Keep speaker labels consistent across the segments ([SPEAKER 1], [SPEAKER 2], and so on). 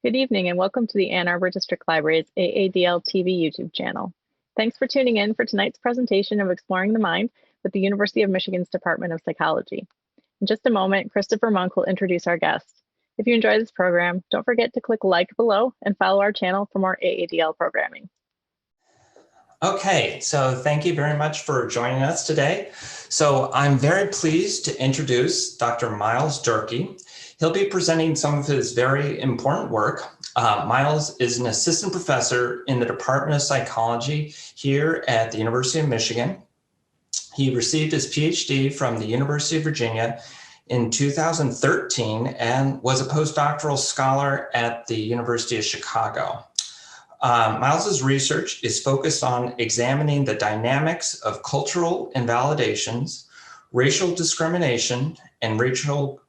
[SPEAKER 1] Good evening and welcome to the Ann Arbor District Library's AADL TV YouTube channel. Thanks for tuning in for tonight's presentation of Exploring the Mind with the University of Michigan's Department of Psychology. In just a moment, Christopher Monk will introduce our guest. If you enjoy this program, don't forget to click like below and follow our channel for more AADL programming.
[SPEAKER 2] Okay, so thank you very much for joining us today. So I'm very pleased to introduce Dr. Myles Durkee. He'll be presenting some of his very important work. Myles is an assistant professor in the Department of Psychology here at the University of Michigan. He received his PhD from the University of Virginia in 2013 and was a postdoctoral scholar at the University of Chicago. Myles's research is focused on examining the dynamics of cultural invalidations, racial discrimination, and racial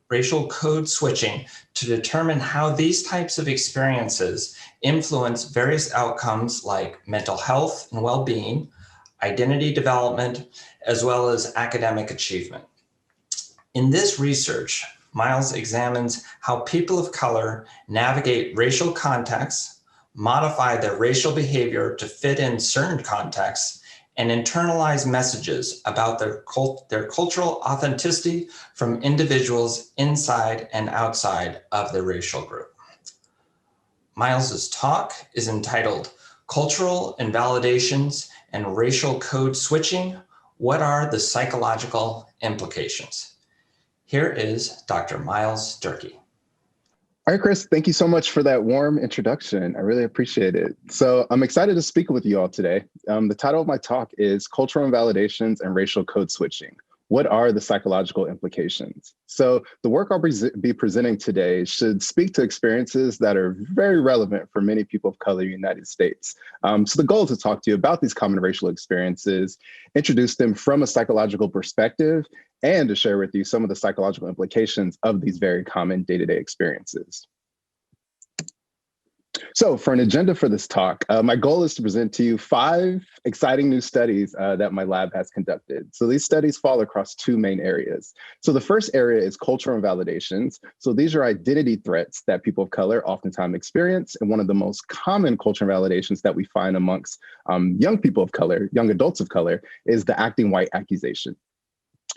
[SPEAKER 2] code switching to determine how these types of experiences influence various outcomes like mental health and well-being, identity development, as well as academic achievement. In this research, Myles examines how people of color navigate racial contexts, modify their racial behavior to fit in certain contexts, and internalize messages about their cultural authenticity from individuals inside and outside of their racial group. Myles's talk is entitled Cultural Invalidations and Racial Code Switching: What are the Psychological Implications? Here is Dr. Myles Durkee.
[SPEAKER 3] All right, Chris, thank you so much for that warm introduction. I really appreciate it. So I'm excited to speak with you all today. The title of my talk is Cultural Invalidations and Racial Code Switching: What are the psychological implications? So the work I'll be presenting today should speak to experiences that are very relevant for many people of color in the United States. So the goal is to talk to you about these common racial experiences, introduce them from a psychological perspective, and to share with you some of the psychological implications of these very common day-to-day experiences. So for an agenda for this talk, my goal is to present to you 5 exciting new studies that my lab has conducted. So these studies fall across 2 main areas. So the first area is cultural invalidations. So these are identity threats that people of color oftentimes experience. And one of the most common cultural invalidations that we find amongst young people of color, young adults of color, is the acting white accusation.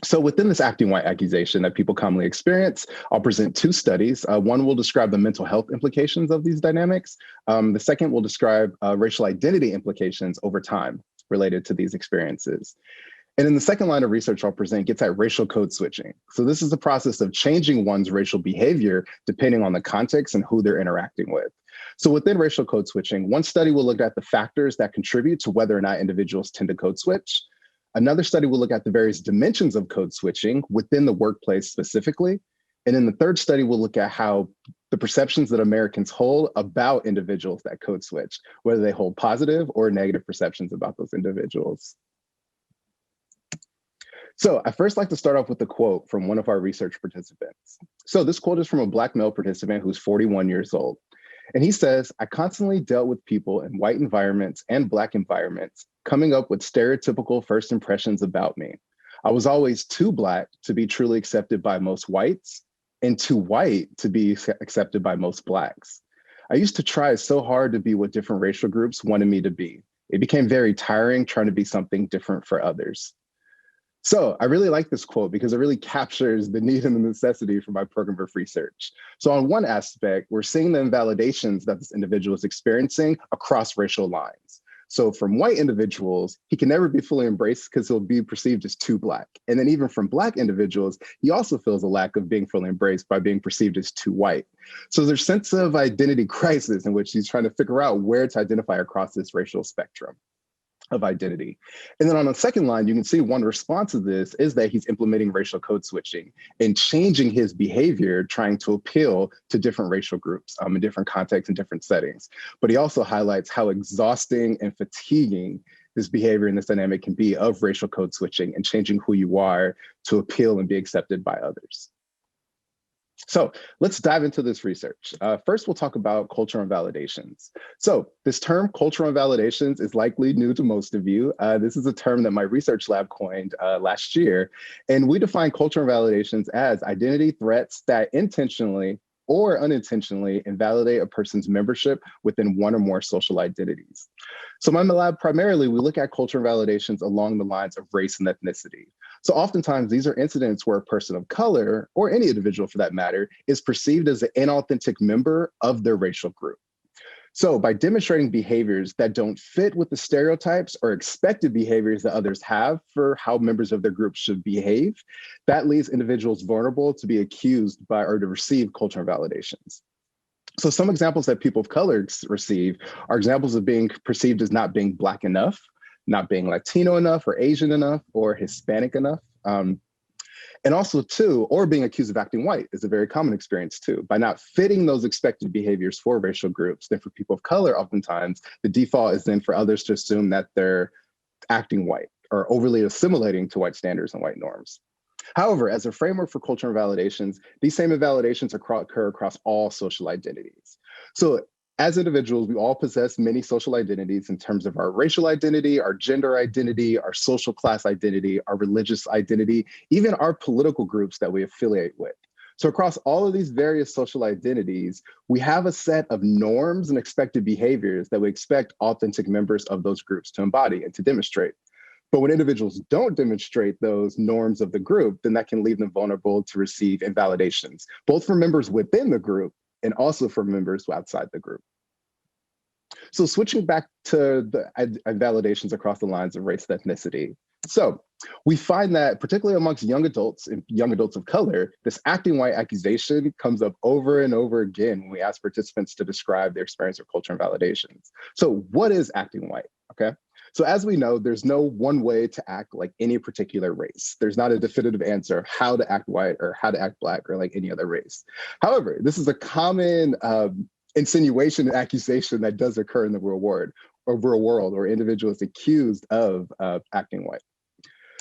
[SPEAKER 3] So within this acting white accusation that people commonly experience, I'll present 2 studies. One will describe the mental health implications of these dynamics. The second will describe racial identity implications over time related to these experiences. And in the second line of research I'll present gets at racial code switching. So this is the process of changing one's racial behavior depending on the context and who they're interacting with. So within racial code switching, one study will look at the factors that contribute to whether or not individuals tend to code switch. Another study will look at the various dimensions of code switching within the workplace specifically. And then the third study will look at how the perceptions that Americans hold about individuals that code switch, whether they hold positive or negative perceptions about those individuals. So I first like to start off with a quote from one of our research participants. So this quote is from a Black male participant who's 41 years old. And he says, "I constantly dealt with people in white environments and Black environments, coming up with stereotypical first impressions about me. I was always too Black to be truly accepted by most whites and too white to be accepted by most Blacks. I used to try so hard to be what different racial groups wanted me to be. It became very tiring trying to be something different for others." So I really like this quote because it really captures the need and the necessity for my program of research. So on one aspect, we're seeing the invalidations that this individual is experiencing across racial lines. So from white individuals, he can never be fully embraced because he'll be perceived as too Black. And then even from Black individuals, he also feels a lack of being fully embraced by being perceived as too white. So there's a sense of identity crisis in which he's trying to figure out where to identify across this racial spectrum of identity. And then on the second line, you can see one response to this is that he's implementing racial code switching and changing his behavior, trying to appeal to different racial groups in different contexts and different settings. But he also highlights how exhausting and fatiguing this behavior and this dynamic can be of racial code switching and changing who you are to appeal and be accepted by others. So let's dive into this research. First, we'll talk about cultural invalidations. So this term cultural invalidations is likely new to most of you. This is a term that my research lab coined last year. And we define cultural invalidations as identity threats that intentionally or unintentionally invalidate a person's membership within one or more social identities. So in my lab, primarily, we look at cultural invalidations along the lines of race and ethnicity. So oftentimes these are incidents where a person of color, or any individual for that matter, is perceived as an inauthentic member of their racial group. So by demonstrating behaviors that don't fit with the stereotypes or expected behaviors that others have for how members of their group should behave, that leaves individuals vulnerable to be accused by or to receive cultural invalidations. So some examples that people of color receive are examples of being perceived as not being Black enough, not being Latino enough or Asian enough or Hispanic enough. And also too, or being accused of acting white is a very common experience too. By not fitting those expected behaviors for racial groups, then for people of color, oftentimes the default is then for others to assume that they're acting white or overly assimilating to white standards and white norms. However, as a framework for cultural invalidations, these same invalidations occur across all social identities. So as individuals, we all possess many social identities in terms of our racial identity, our gender identity, our social class identity, our religious identity, even our political groups that we affiliate with. So across all of these various social identities, we have a set of norms and expected behaviors that we expect authentic members of those groups to embody and to demonstrate. But when individuals don't demonstrate those norms of the group, then that can leave them vulnerable to receive invalidations, both from members within the group and also from members outside the group. So switching back to the invalidations across the lines of race and ethnicity. So we find that particularly amongst young adults and young adults of color, this acting white accusation comes up over and over again when we ask participants to describe their experience of cultural invalidations. So what is acting white, okay? So as we know, there's no one way to act like any particular race. There's not a definitive answer of how to act white or how to act Black or like any other race. However, this is a common insinuation and accusation that does occur in the real world where individuals accused of acting white.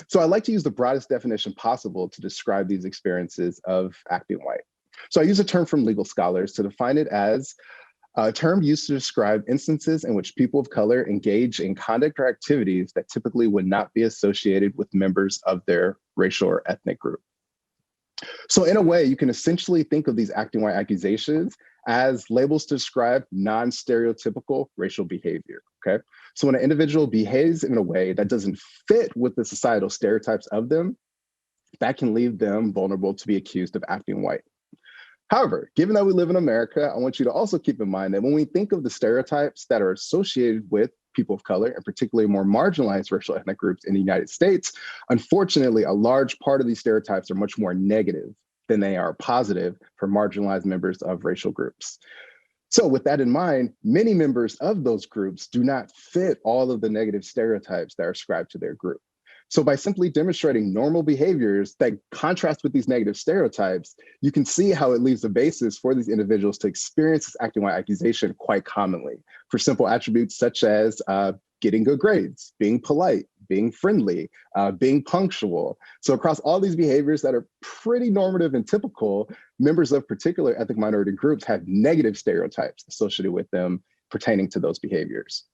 [SPEAKER 3] So I like to use the broadest definition possible to describe these experiences of acting white. So I use a term from legal scholars to define it as a term used to describe instances in which people of color engage in conduct or activities that typically would not be associated with members of their racial or ethnic group. So in a way, you can essentially think of these acting white accusations as labels to describe non-stereotypical racial behavior, okay? So when an individual behaves in a way that doesn't fit with the societal stereotypes of them, that can leave them vulnerable to be accused of acting white. However, given that we live in America, I want you to also keep in mind that when we think of the stereotypes that are associated with people of color, and particularly more marginalized racial ethnic groups in the United States, unfortunately, a large part of these stereotypes are much more negative than they are positive for marginalized members of racial groups. So with that in mind, many members of those groups do not fit all of the negative stereotypes that are ascribed to their group. So by simply demonstrating normal behaviors that contrast with these negative stereotypes, you can see how it leaves the basis for these individuals to experience this acting white accusation quite commonly for simple attributes such as getting good grades, being polite, being friendly, being punctual. So across all these behaviors that are pretty normative and typical, members of particular ethnic minority groups have negative stereotypes associated with them pertaining to those behaviors.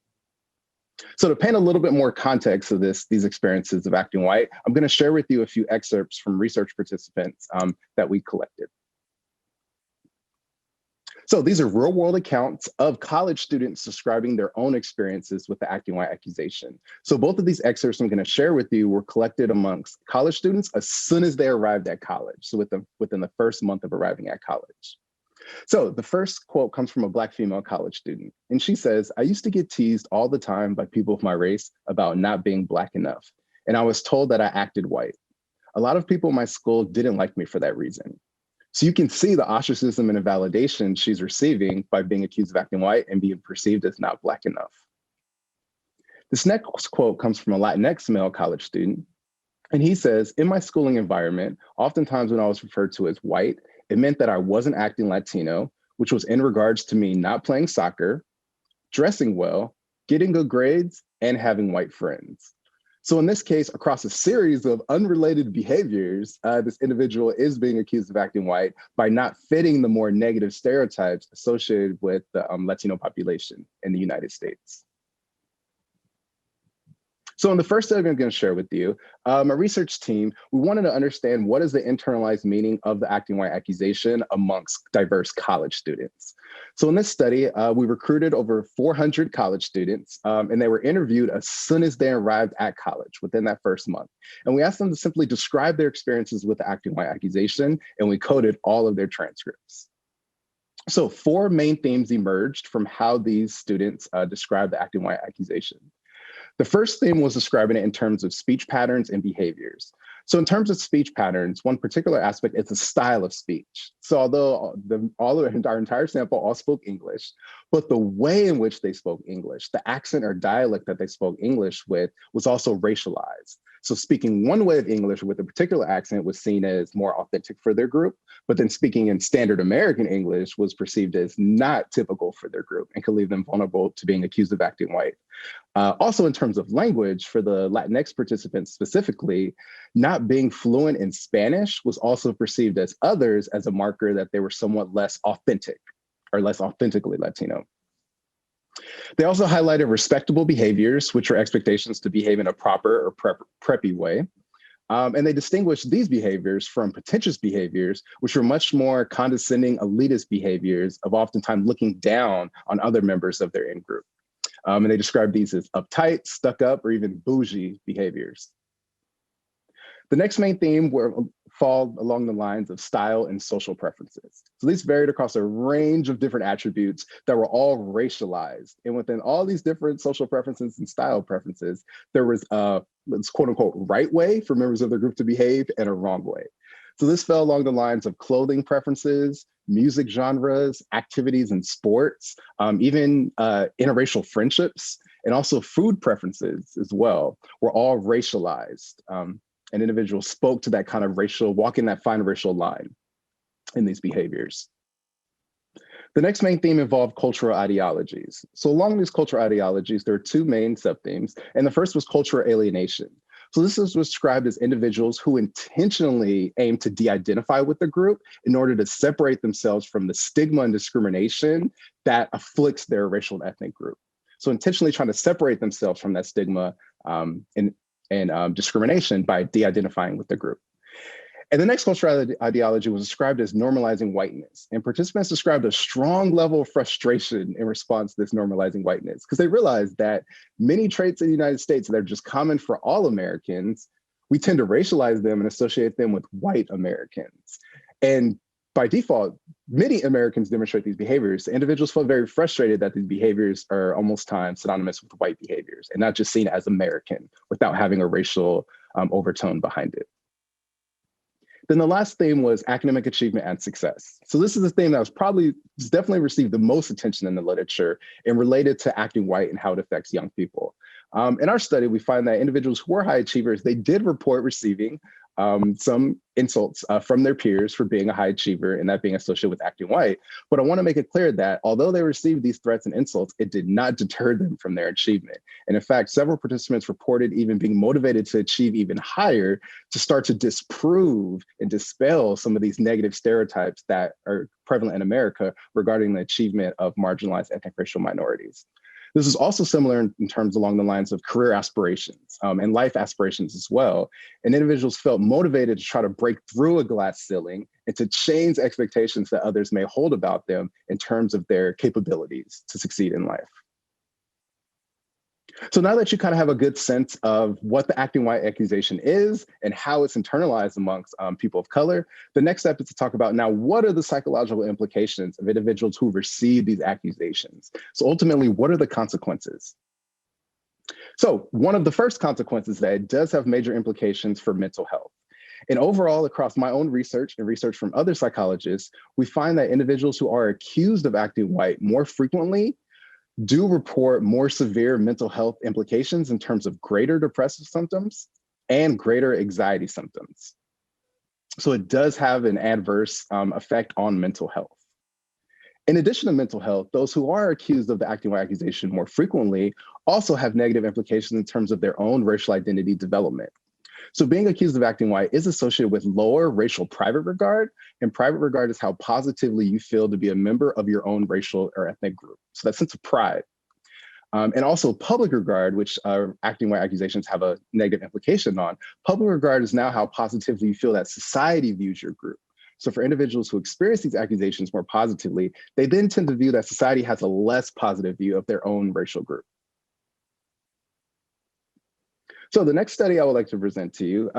[SPEAKER 3] So to paint a little bit more context of these experiences of acting white, I'm going to share with you a few excerpts from research participants that we collected. So these are real world accounts of college students describing their own experiences with the acting white accusation. So both of these excerpts I'm going to share with you were collected amongst college students as soon as they arrived at college. So within the first month of arriving at college. So the first quote comes from a Black female college student. And she says, "I used to get teased all the time by people of my race about not being Black enough. And I was told that I acted white. A lot of people in my school didn't like me for that reason." So you can see the ostracism and invalidation she's receiving by being accused of acting white and being perceived as not Black enough. This next quote comes from a Latinx male college student. And he says, "In my schooling environment, oftentimes when I was referred to as white, it meant that I wasn't acting Latino, which was in regards to me not playing soccer, dressing well, getting good grades, and having white friends. So in this case, across a series of unrelated behaviors, this individual is being accused of acting white by not fitting the more negative stereotypes associated with the Latino population in the United States. So in the first study I'm going to share with you, a research team, we wanted to understand what is the internalized meaning of the acting white accusation amongst diverse college students. So in this study, we recruited over 400 college students, and they were interviewed as soon as they arrived at college within that first month. And we asked them to simply describe their experiences with the acting white accusation, and we coded all of their transcripts. So 4 main themes emerged from how these students described the acting white accusation. The first theme was describing it in terms of speech patterns and behaviors. So in terms of speech patterns, one particular aspect is the style of speech. So although our entire sample all spoke English, but the way in which they spoke English, the accent or dialect that they spoke English with was also racialized. So speaking one way of English with a particular accent was seen as more authentic for their group, but then speaking in standard American English was perceived as not typical for their group and could leave them vulnerable to being accused of acting white. Also, in terms of language, for the Latinx participants specifically, not being fluent in Spanish was also perceived as others as a marker that they were somewhat less authentic or less authentically Latino. They also highlighted respectable behaviors, which are expectations to behave in a proper or preppy way. And they distinguished these behaviors from pretentious behaviors, which were much more condescending, elitist behaviors of oftentimes looking down on other members of their in-group. And they described these as uptight, stuck up, or even bougie behaviors. The next main theme fall along the lines of style and social preferences. So these varied across a range of different attributes that were all racialized. And within all these different social preferences and style preferences, there was a quote unquote right way for members of the group to behave and a wrong way. So this fell along the lines of clothing preferences, music genres, activities and sports, even interracial friendships, and also food preferences as well, were all racialized. And individuals spoke to that kind of walking that fine racial line in these behaviors. The next main theme involved cultural ideologies. So along these cultural ideologies, there are 2 main subthemes, and the first was cultural alienation. So this is described as individuals who intentionally aim to de-identify with the group in order to separate themselves from the stigma and discrimination that afflicts their racial and ethnic group. So intentionally trying to separate themselves from that stigma and discrimination by de-identifying with the group. And the next cultural ideology was described as normalizing whiteness. And participants described a strong level of frustration in response to this normalizing whiteness, because they realized that many traits in the United States that are just common for all Americans, we tend to racialize them and associate them with white Americans. And by default, many Americans demonstrate these behaviors. Individuals feel very frustrated that these behaviors are almost times synonymous with white behaviors and not just seen as American without having a racial overtone behind it. Then the last theme was academic achievement and success. So this is a theme that was definitely received the most attention in the literature and related to acting white and how it affects young people. In our study, we find that individuals who were high achievers, they did report receiving some insults from their peers for being a high achiever and that being associated with acting white. But I want to make it clear that although they received these threats and insults, it did not deter them from their achievement. And in fact, several participants reported even being motivated to achieve even higher to start to disprove and dispel some of these negative stereotypes that are prevalent in America regarding the achievement of marginalized ethnic racial minorities. This is also similar in terms along the lines of career aspirations and life aspirations as well. And individuals felt motivated to try to break through a glass ceiling and to change expectations that others may hold about them in terms of their capabilities to succeed in life. So now that you kind of have a good sense of what the acting white accusation is and how it's internalized amongst people of color, the next step is to talk about now what are the psychological implications of individuals who receive these accusations? So ultimately, what are the consequences? So one of the first consequences is that it does have major implications for mental health. And overall, across my own research and research from other psychologists, we find that individuals who are accused of acting white more frequently do report more severe mental health implications in terms of greater depressive symptoms and greater anxiety symptoms. So it does have an adverse effect on mental health. In addition to mental health, those who are accused of the acting white accusation more frequently also have negative implications in terms of their own racial identity development. So being accused of acting white is associated with lower racial private regard, and private regard is how positively you feel to be a member of your own racial or ethnic group. So that sense of pride. And also public regard, which acting white accusations have a negative implication on. Public regard is now how positively you feel that society views your group. So for individuals who experience these accusations more positively, they then tend to view that society has a less positive view of their own racial group. So the next study I would like to present to you,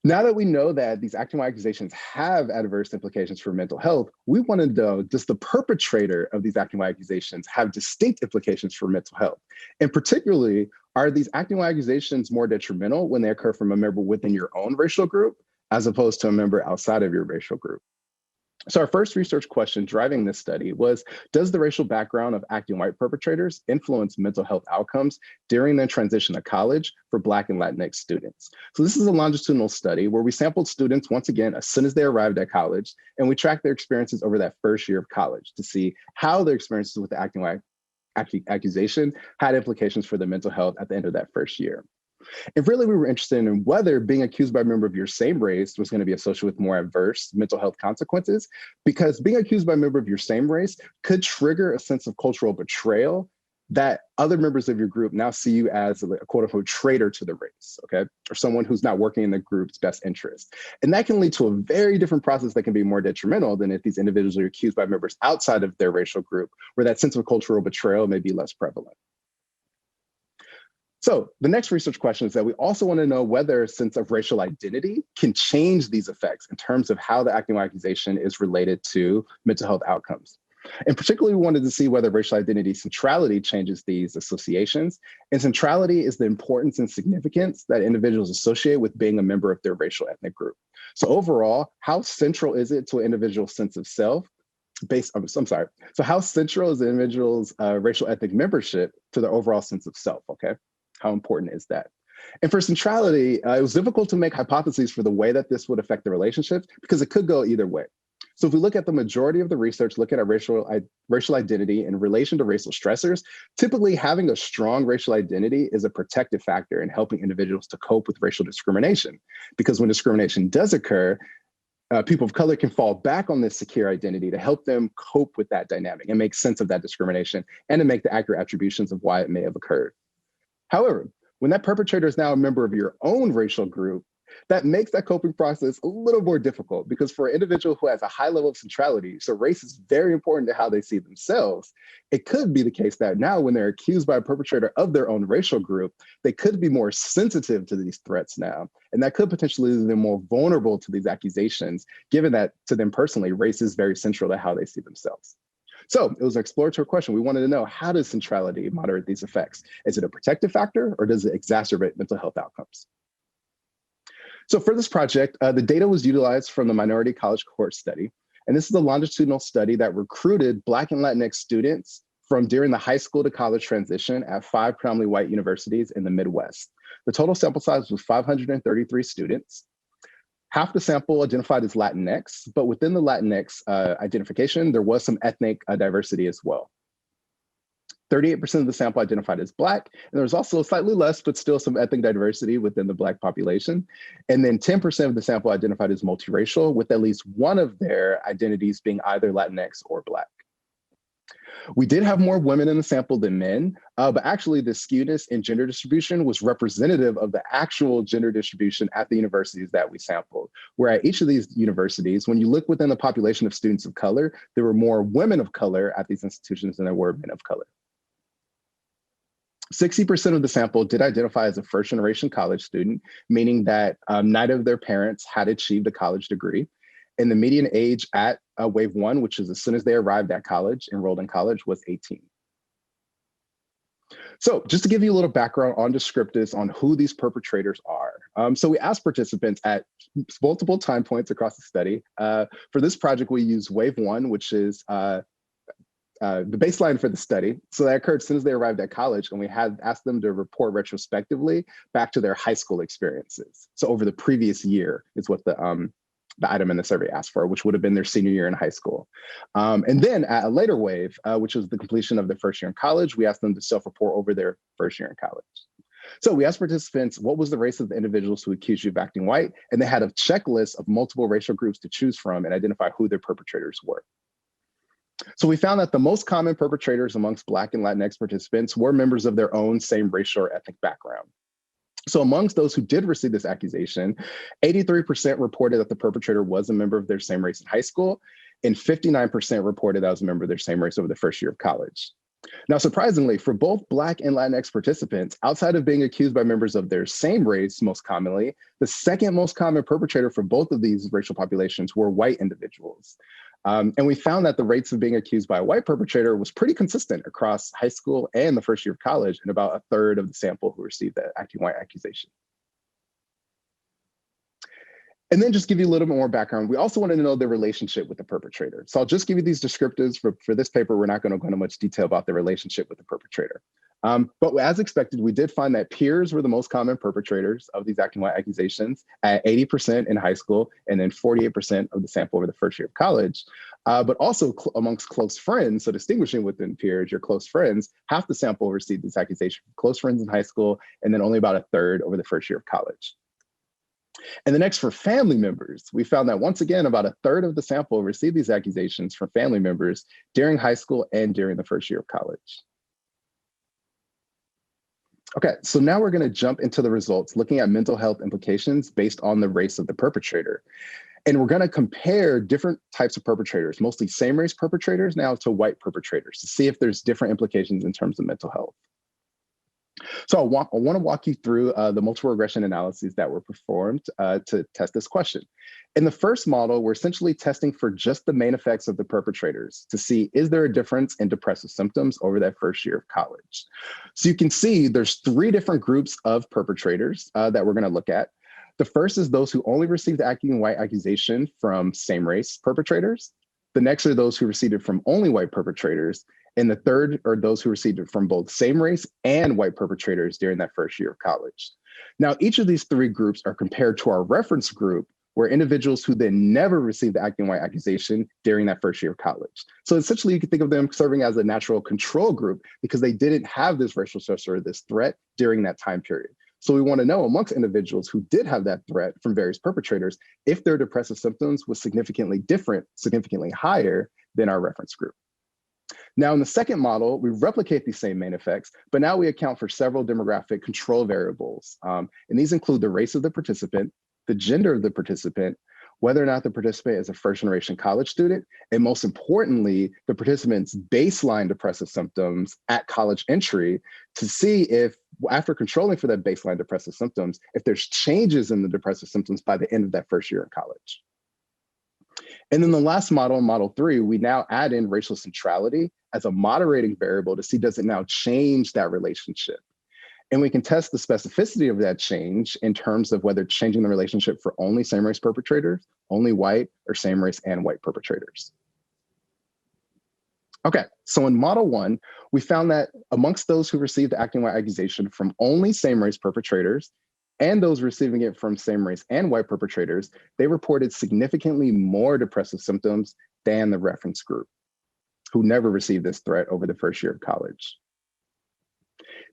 [SPEAKER 3] now that we know that these acting white accusations have adverse implications for mental health, we want to know, does the perpetrator of these acting white accusations have distinct implications for mental health? And particularly, are these acting white accusations more detrimental when they occur from a member within your own racial group, as opposed to a member outside of your racial group? So our first research question driving this study was, does the racial background of acting white perpetrators influence mental health outcomes during their transition to college for Black and Latinx students? So this is a longitudinal study where we sampled students once again as soon as they arrived at college, and we tracked their experiences over that first year of college to see how their experiences with the acting white accusation had implications for their mental health at the end of that first year. And really, we were interested in whether being accused by a member of your same race was going to be associated with more adverse mental health consequences, because being accused by a member of your same race could trigger a sense of cultural betrayal that other members of your group now see you as a quote unquote traitor to the race, okay? Or someone who's not working in the group's best interest. And that can lead to a very different process that can be more detrimental than if these individuals are accused by members outside of their racial group, where that sense of cultural betrayal may be less prevalent. So the next research question is that we also want to know whether a sense of racial identity can change these effects in terms of how the acting white accusation is related to mental health outcomes. And particularly, we wanted to see whether racial identity centrality changes these associations. And centrality is the importance and significance that individuals associate with being a member of their racial ethnic group. So overall, how central is it to an individual's sense of self So how central is the individual's racial ethnic membership to their overall sense of self, okay? How important is that? And for centrality, it was difficult to make hypotheses for the way that this would affect the relationships because it could go either way. So if we look at the majority of the research looking at racial identity in relation to racial stressors, typically having a strong racial identity is a protective factor in helping individuals to cope with racial discrimination. Because when discrimination does occur, people of color can fall back on this secure identity to help them cope with that dynamic and make sense of that discrimination and to make the accurate attributions of why it may have occurred. However, when that perpetrator is now a member of your own racial group, that makes that coping process a little more difficult, because for an individual who has a high level of centrality, so race is very important to how they see themselves, it could be the case that now when they're accused by a perpetrator of their own racial group, they could be more sensitive to these threats now. And that could potentially leave them more vulnerable to these accusations, given that to them personally, race is very central to how they see themselves. So it was an exploratory question. We wanted to know, how does centrality moderate these effects? Is it a protective factor, or does it exacerbate mental health outcomes? So for this project, the data was utilized from the Minority College Cohort Study. And this is a longitudinal study that recruited Black and Latinx students from during the high school to college transition at 5 predominantly white universities in the Midwest. The total sample size was 533 students. Half the sample identified as Latinx, but within the Latinx identification, there was some ethnic diversity as well. 38% of the sample identified as Black, and there was also slightly less, but still some ethnic diversity within the Black population. And then 10% of the sample identified as multiracial, with at least one of their identities being either Latinx or Black. We did have more women in the sample than men, but actually the skewness in gender distribution was representative of the actual gender distribution at the universities that we sampled. Where at each of these universities, when you look within the population of students of color, there were more women of color at these institutions than there were men of color. 60% of the sample did identify as a first-generation college student, meaning that neither of their parents had achieved a college degree. And the median age at wave 1, which is as soon as they arrived at college, enrolled in college, was 18. So just to give you a little background on descriptives on who these perpetrators are. So we asked participants at multiple time points across the study. For this project, we used wave 1, which is the baseline for the study. So that occurred as soon as they arrived at college, and we had asked them to report retrospectively back to their high school experiences. So over the previous year is what the the item in the survey asked for, which would have been their senior year in high school. And then at a later wave, which was the completion of their first year in college, we asked them to self-report over their first year in college. So we asked participants, what was the race of the individuals who accused you of acting white? And they had a checklist of multiple racial groups to choose from and identify who their perpetrators were. So we found that the most common perpetrators amongst Black and Latinx participants were members of their own same racial or ethnic background. So amongst those who did receive this accusation, 83% reported that the perpetrator was a member of their same race in high school, and 59% reported that was a member of their same race over the first year of college. Now, surprisingly, for both Black and Latinx participants, outside of being accused by members of their same race most commonly, the second most common perpetrator for both of these racial populations were white individuals. And we found that the rates of being accused by a white perpetrator was pretty consistent across high school and the first year of college, and about a third of the sample who received that acting white accusation. And then just give you a little bit more background. We also wanted to know the relationship with the perpetrator. So I'll just give you these descriptors for this paper. We're not going to go into much detail about the relationship with the perpetrator. But as expected, we did find that peers were the most common perpetrators of these acting white accusations at 80% in high school, and then 48% of the sample over the first year of college. But also amongst close friends, so distinguishing within peers, your close friends, half the sample received this accusation from close friends in high school, and then only about a third over the first year of college. And the next, for family members, we found that once again, about a third of the sample received these accusations from family members during high school and during the first year of college. Okay, so now we're going to jump into the results, looking at mental health implications based on the race of the perpetrator. And we're going to compare different types of perpetrators, mostly same race perpetrators now, to white perpetrators, to see if there's different implications in terms of mental health. So I want to walk you through the multiple regression analyses that were performed to test this question. In the first model, we're essentially testing for just the main effects of the perpetrators to see, is there a difference in depressive symptoms over that first year of college? So you can see there's three different groups of perpetrators that we're going to look at. The first is those who only received the acting white accusation from same race perpetrators. The next are those who received it from only white perpetrators. And the third are those who received it from both same race and white perpetrators during that first year of college. Now, each of these three groups are compared to our reference group, where individuals who then never received the acting white accusation during that first year of college. So essentially, you can think of them serving as a natural control group because they didn't have this racial stressor or this threat during that time period. So we want to know amongst individuals who did have that threat from various perpetrators, if their depressive symptoms was significantly different, significantly higher than our reference group. Now, in the second model, we replicate these same main effects, but now we account for several demographic control variables. And these include the race of the participant, the gender of the participant, whether or not the participant is a first-generation college student, and most importantly, the participant's baseline depressive symptoms at college entry to see if, after controlling for that baseline depressive symptoms, if there's changes in the depressive symptoms by the end of that first year in college. And then the last model, model 3, we now add in racial centrality as a moderating variable to see, does it now change that relationship? And we can test the specificity of that change in terms of whether it's changing the relationship for only same race perpetrators, only white, or same race and white perpetrators. Okay, so in model 1, we found that amongst those who received the acting white accusation from only same race perpetrators and those receiving it from same race and white perpetrators, they reported significantly more depressive symptoms than the reference group, who never received this threat over the first year of college.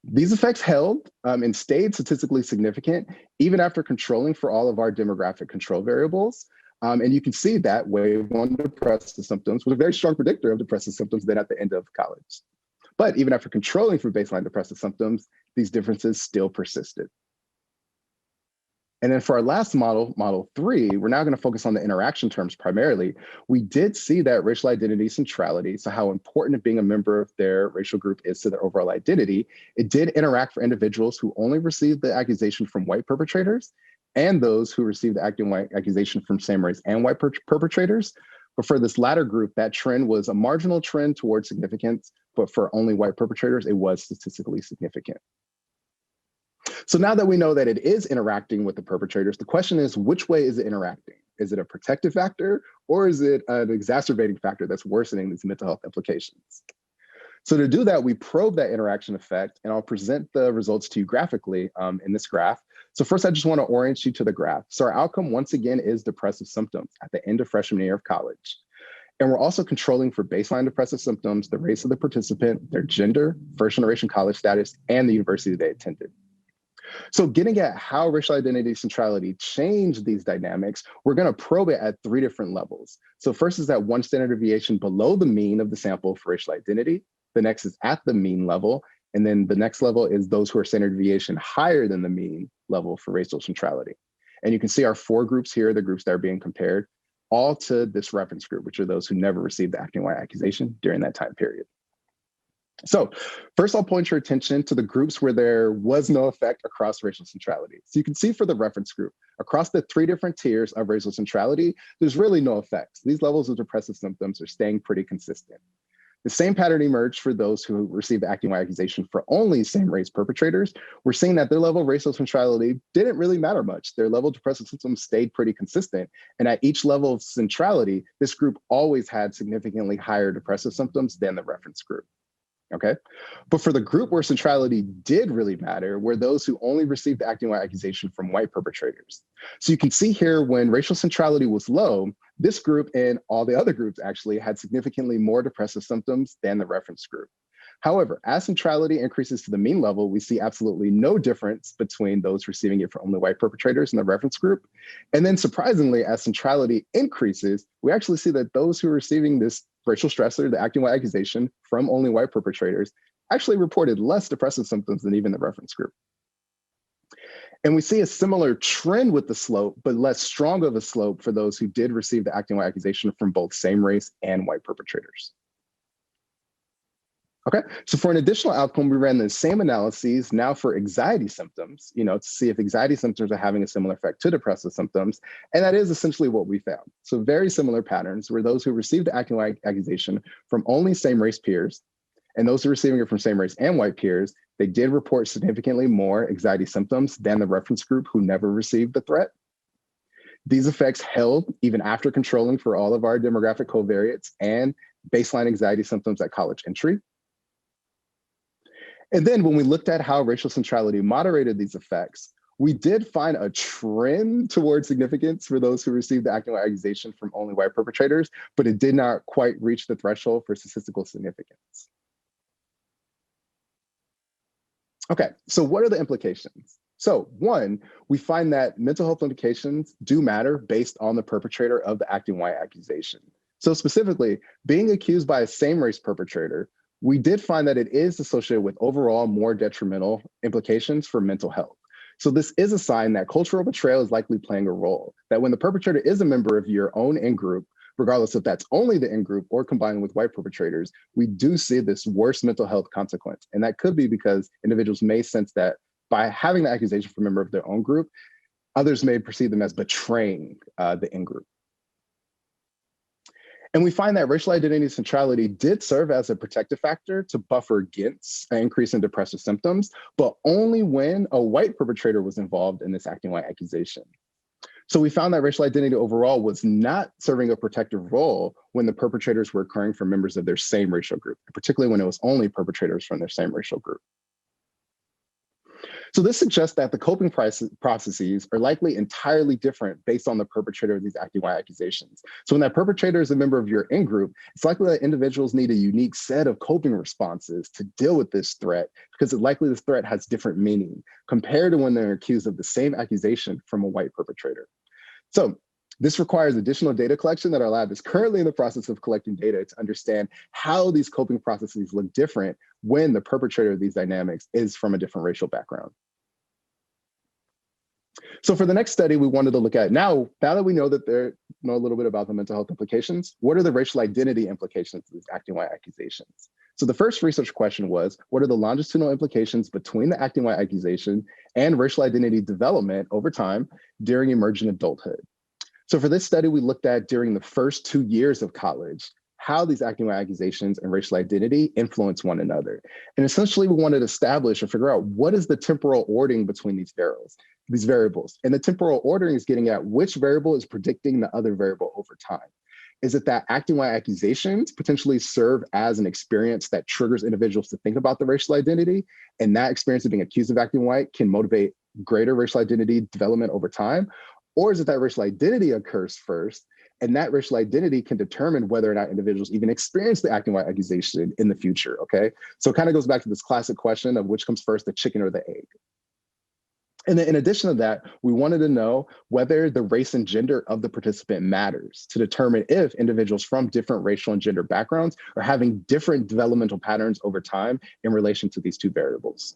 [SPEAKER 3] These effects held and stayed statistically significant even after controlling for all of our demographic control variables. And you can see that wave 1 depressive symptoms was a very strong predictor of depressive symptoms then at the end of college. But even after controlling for baseline depressive symptoms, these differences still persisted. And then for our last model, model 3, we're now going to focus on the interaction terms primarily. We did see that racial identity centrality, so how important being a member of their racial group is to their overall identity, it did interact for individuals who only received the accusation from white perpetrators and those who received the acting white accusation from same race and white perpetrators. But for this latter group, that trend was a marginal trend towards significance, but for only white perpetrators, it was statistically significant. So now that we know that it is interacting with the perpetrators, the question is, which way is it interacting? Is it a protective factor, or is it an exacerbating factor that's worsening these mental health implications? So to do that, we probe that interaction effect, and I'll present the results to you graphically in this graph. So first, I just want to orient you to the graph. So our outcome, once again, is depressive symptoms at the end of freshman year of college. And we're also controlling for baseline depressive symptoms, the race of the participant, their gender, first generation college status, and the university they attended. So getting at how racial identity centrality changed these dynamics, we're going to probe it at 3 different levels. So first is that 1 standard deviation below the mean of the sample for racial identity. The next is at the mean level. And then the next level is those who are standard deviation higher than the mean level for racial centrality. And you can see our 4 groups here, the groups that are being compared, all to this reference group, which are those who never received the acting white accusation during that time period. So first, I'll point your attention to the groups where there was no effect across racial centrality. So you can see for the reference group, across the 3 different tiers of racial centrality, there's really no effects. These levels of depressive symptoms are staying pretty consistent. The same pattern emerged for those who received the acting white accusation for only same race perpetrators. We're seeing that their level of racial centrality didn't really matter much. Their level of depressive symptoms stayed pretty consistent. And at each level of centrality, this group always had significantly higher depressive symptoms than the reference group. Okay, but for the group where centrality did really matter were those who only received the acting white accusation from white perpetrators. So you can see here when racial centrality was low, this group and all the other groups actually had significantly more depressive symptoms than the reference group. However, as centrality increases to the mean level, we see absolutely no difference between those receiving it for only white perpetrators in the reference group. And then surprisingly, as centrality increases, we actually see that those who are receiving this racial stressor, the acting white accusation from only white perpetrators, actually reported less depressive symptoms than even the reference group. And we see a similar trend with the slope, but less strong of a slope for those who did receive the acting white accusation from both same race and white perpetrators. Okay, so for an additional outcome, we ran the same analyses now for anxiety symptoms, to see if anxiety symptoms are having a similar effect to depressive symptoms. And that is essentially what we found. So very similar patterns were those who received the acting white accusation from only same race peers, and those who are receiving it from same race and white peers, they did report significantly more anxiety symptoms than the reference group who never received the threat. These effects held even after controlling for all of our demographic covariates and baseline anxiety symptoms at college entry. And then when we looked at how racial centrality moderated these effects, we did find a trend towards significance for those who received the acting white accusation from only white perpetrators, but it did not quite reach the threshold for statistical significance. Okay, so what are the implications? So 1, we find that mental health implications do matter based on the perpetrator of the acting white accusation. So specifically, being accused by a same race perpetrator, we did find that it is associated with overall more detrimental implications for mental health. So this is a sign that cultural betrayal is likely playing a role, that when the perpetrator is a member of your own in-group, regardless if that's only the in-group or combined with white perpetrators, we do see this worse mental health consequence. And that could be because individuals may sense that by having the accusation from a member of their own group, others may perceive them as betraying the in-group. And we find that racial identity centrality did serve as a protective factor to buffer against an increase in depressive symptoms, but only when a white perpetrator was involved in this acting white accusation. So we found that racial identity overall was not serving a protective role when the perpetrators were occurring from members of their same racial group, particularly when it was only perpetrators from their same racial group. So this suggests that the coping processes are likely entirely different based on the perpetrator of these acting white accusations. So when that perpetrator is a member of your in-group, it's likely that individuals need a unique set of coping responses to deal with this threat, because it's likely this threat has different meaning compared to when they're accused of the same accusation from a white perpetrator. So this requires additional data collection that our lab is currently in the process of collecting data to understand how these coping processes look different when the perpetrator of these dynamics is from a different racial background. So for the next study, we wanted to look at now that we know that they know a little bit about the mental health implications, what are the racial identity implications of these acting white accusations? So the first research question was, what are the longitudinal implications between the acting white accusation and racial identity development over time during emerging adulthood? So for this study, we looked at during the first 2 years of college, how these acting white accusations and racial identity influence one another. And essentially, we wanted to establish or figure out what is the temporal ordering between these variables. And the temporal ordering is getting at which variable is predicting the other variable over time. Is it that acting white accusations potentially serve as an experience that triggers individuals to think about the racial identity, and that experience of being accused of acting white can motivate greater racial identity development over time? Or is it that racial identity occurs first, and that racial identity can determine whether or not individuals even experience the acting white accusation in the future, okay? So it kind of goes back to this classic question of which comes first, the chicken or the egg. And then in addition to that, we wanted to know whether the race and gender of the participant matters to determine if individuals from different racial and gender backgrounds are having different developmental patterns over time in relation to these two variables.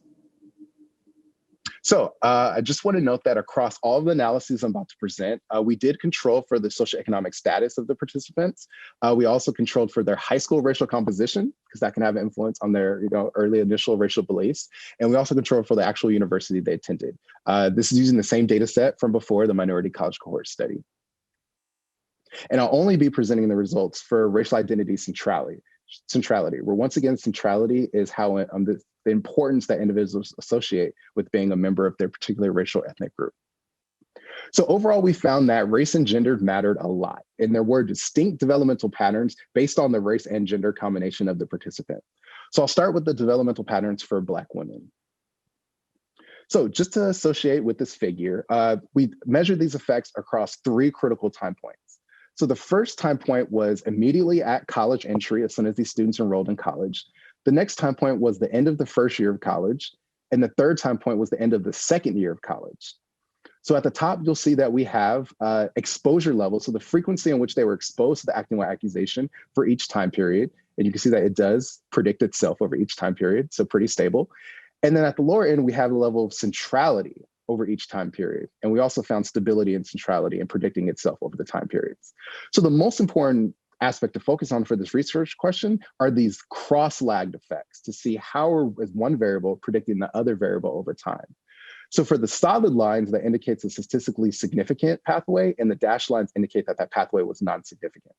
[SPEAKER 3] So I just want to note that across all of the analyses I'm about to present, we did control for the socioeconomic status of the participants. We also controlled for their high school racial composition, because that can have influence on their early initial racial beliefs. And we also controlled for the actual university they attended. This is using the same data set from before the minority college cohort study. And I'll only be presenting the results for racial identity centrality, where once again, centrality is how the importance that individuals associate with being a member of their particular racial ethnic group. So overall, we found that race and gender mattered a lot, and there were distinct developmental patterns based on the race and gender combination of the participant. So I'll start with the developmental patterns for Black women. So just to associate with this figure, we measured these effects across 3 critical time points. So the first time point was immediately at college entry, as soon as these students enrolled in college. The next time point was the end of the first year of college. And the third time point was the end of the second year of college. So at the top, you'll see that we have exposure levels, so the frequency in which they were exposed to the acting white accusation for each time period. And you can see that it does predict itself over each time period, so pretty stable. And then at the lower end, we have the level of centrality over each time period. And we also found stability and centrality in predicting itself over the time periods. So the most important aspect to focus on for this research question are these cross-lagged effects to see how is one variable predicting the other variable over time. So for the solid lines, that indicates a statistically significant pathway, and the dashed lines indicate that that pathway was non-significant.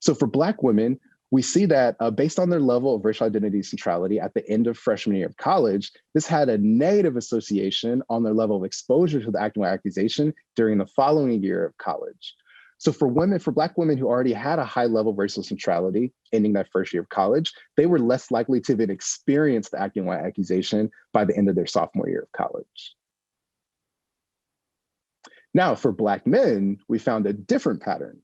[SPEAKER 3] So for Black women, we see that based on their level of racial identity centrality at the end of freshman year of college, this had a negative association on their level of exposure to the acting white accusation during the following year of college. So for Black women who already had a high level of racial centrality ending that first year of college, they were less likely to then experience the acting white accusation by the end of their sophomore year of college. Now, for Black men, we found a different pattern.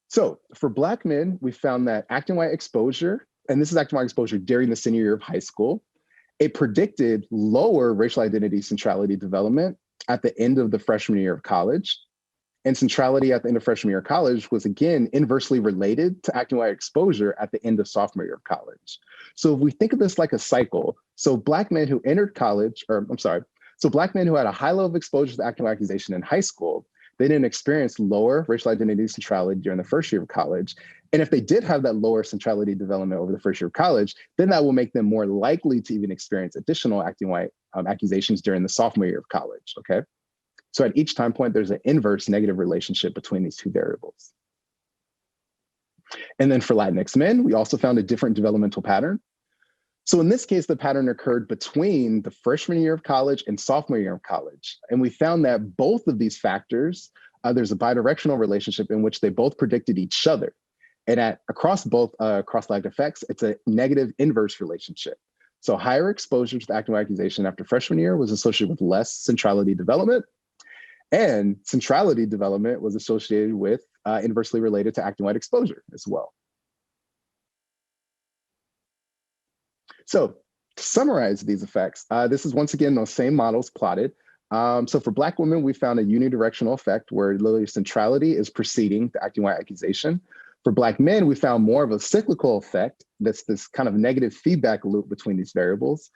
[SPEAKER 3] So for Black men, we found that acting white exposure, and this is acting white exposure during the senior year of high school, it predicted lower racial identity centrality development at the end of the freshman year of college. And centrality at the end of freshman year of college was again inversely related to acting white exposure at the end of sophomore year of college. So if we think of this like a cycle, so Black men who entered college, so Black men who had a high level of exposure to acting white accusation in high school, they didn't experience lower racial identity centrality during the first year of college. And if they did have that lower centrality development over the first year of college, then that will make them more likely to even experience additional acting white accusations during the sophomore year of college, okay? So at each time point, there's an inverse negative relationship between these two variables. And then for Latinx men, we also found a different developmental pattern. So in this case, the pattern occurred between the freshman year of college and sophomore year of college. And we found that both of these factors, there's a bidirectional relationship in which they both predicted each other. And across both cross-lagged effects, it's a negative inverse relationship. So higher exposure to the acting white accusation after freshman year was associated with less centrality development, and centrality development was associated with inversely related to acting white exposure as well. So to summarize these effects, this is once again those same models plotted. So for Black women, we found a unidirectional effect where literally centrality is preceding the acting white accusation. For Black men, we found more of a cyclical effect, that's this kind of negative feedback loop between these variables.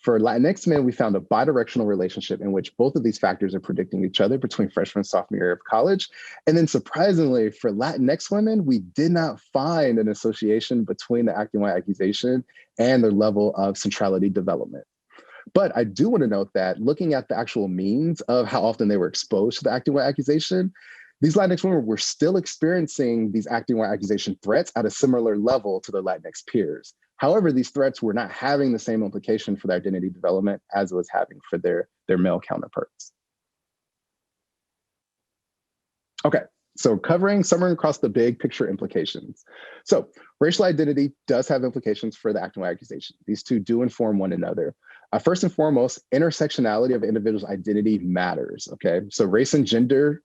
[SPEAKER 3] For Latinx men, we found a bidirectional relationship in which both of these factors are predicting each other between freshman and sophomore year of college. And then surprisingly, for Latinx women, we did not find an association between the acting white accusation and their level of centrality development. But I do want to note that looking at the actual means of how often they were exposed to the acting white accusation, these Latinx women were still experiencing these acting white accusation threats at a similar level to their Latinx peers. However, these threats were not having the same implication for their identity development as it was having for their male counterparts. Okay, so summary across the big picture implications. So racial identity does have implications for the acting white accusation. These two do inform one another. First and foremost, intersectionality of individuals' identity matters, okay? So race and gender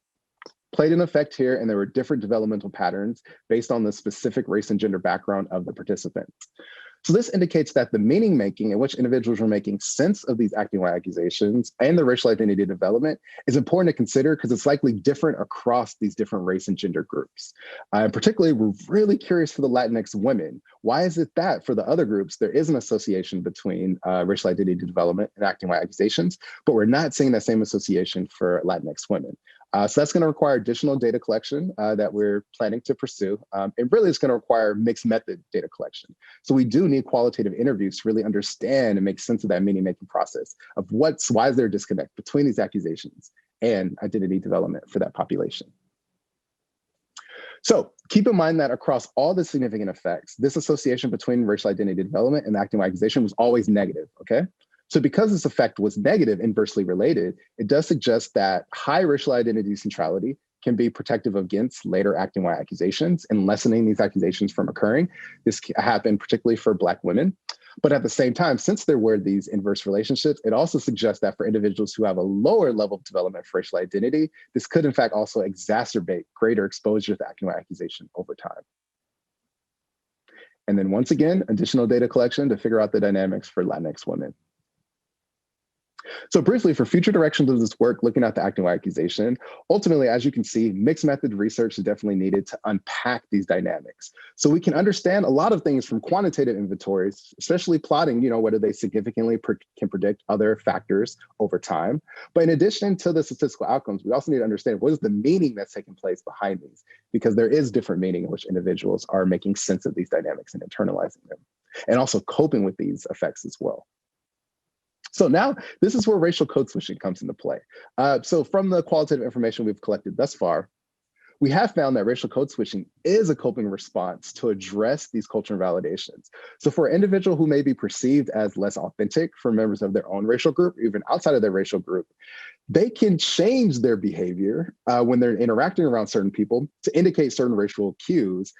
[SPEAKER 3] played an effect here, and there were different developmental patterns based on the specific race and gender background of the participants. So this indicates that the meaning making in which individuals were making sense of these acting white accusations and the racial identity development is important to consider because it's likely different across these different race and gender groups. And particularly, we're really curious for the Latinx women. Why is it that for the other groups, there is an association between racial identity development and acting white accusations, but we're not seeing that same association for Latinx women? So that's going to require additional data collection that we're planning to pursue. And really, it's going to require mixed method data collection. So we do need qualitative interviews to really understand and make sense of that meaning-making process of why is there a disconnect between these accusations and identity development for that population. So keep in mind that across all the significant effects, this association between racial identity development and acting white accusation was always negative, okay? So because this effect was negative, inversely related, it does suggest that high racial identity centrality can be protective against later acting white accusations and lessening these accusations from occurring. This happened particularly for Black women. But at the same time, since there were these inverse relationships, it also suggests that for individuals who have a lower level of development for racial identity, this could in fact also exacerbate greater exposure to acting white accusation over time. And then once again, additional data collection to figure out the dynamics for Latinx women. So briefly, for future directions of this work, looking at the acting white accusation, ultimately, as you can see, mixed method research is definitely needed to unpack these dynamics. So we can understand a lot of things from quantitative inventories, especially plotting, whether they significantly can predict other factors over time. But in addition to the statistical outcomes, we also need to understand what is the meaning that's taking place behind these, because there is different meaning in which individuals are making sense of these dynamics and internalizing them, and also coping with these effects as well. So now this is where racial code switching comes into play. So from the qualitative information we've collected thus far, we have found that racial code switching is a coping response to address these cultural invalidations. So for an individual who may be perceived as less authentic for members of their own racial group, even outside of their racial group, they can change their behavior when they're interacting around certain people to indicate certain racial cues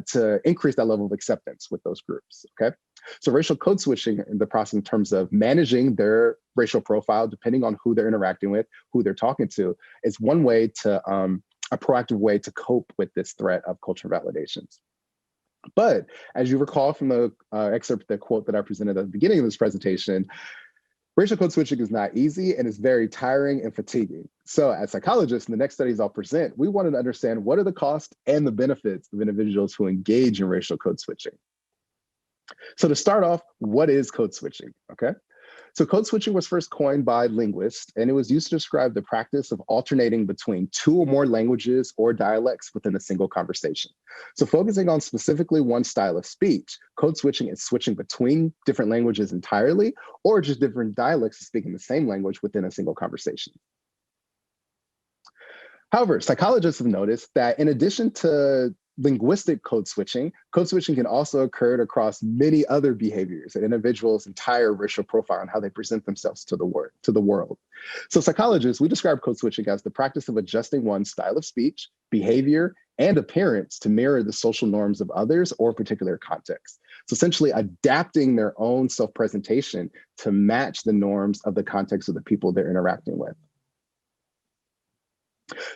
[SPEAKER 3] to increase that level of acceptance with those groups, okay? So racial code switching in the process in terms of managing their racial profile, depending on who they're interacting with, who they're talking to, is one way to, a proactive way to cope with this threat of cultural validations. But as you recall from the excerpt, the quote that I presented at the beginning of this presentation, racial code switching is not easy and is very tiring and fatiguing. So as psychologists, in the next studies I'll present, we wanted to understand what are the costs and the benefits of individuals who engage in racial code switching. So to start off, what is code switching, okay? So code switching was first coined by linguists, and it was used to describe the practice of alternating between two or more languages or dialects within a single conversation. So focusing on specifically one style of speech, code switching is switching between different languages entirely, or just different dialects speaking the same language within a single conversation. However, psychologists have noticed that in addition to linguistic code switching can also occur across many other behaviors, an individual's entire racial profile and how they present themselves to the world. So psychologists, we describe code switching as the practice of adjusting one's style of speech, behavior, and appearance to mirror the social norms of others or particular context. So essentially adapting their own self-presentation to match the norms of the context of the people they're interacting with.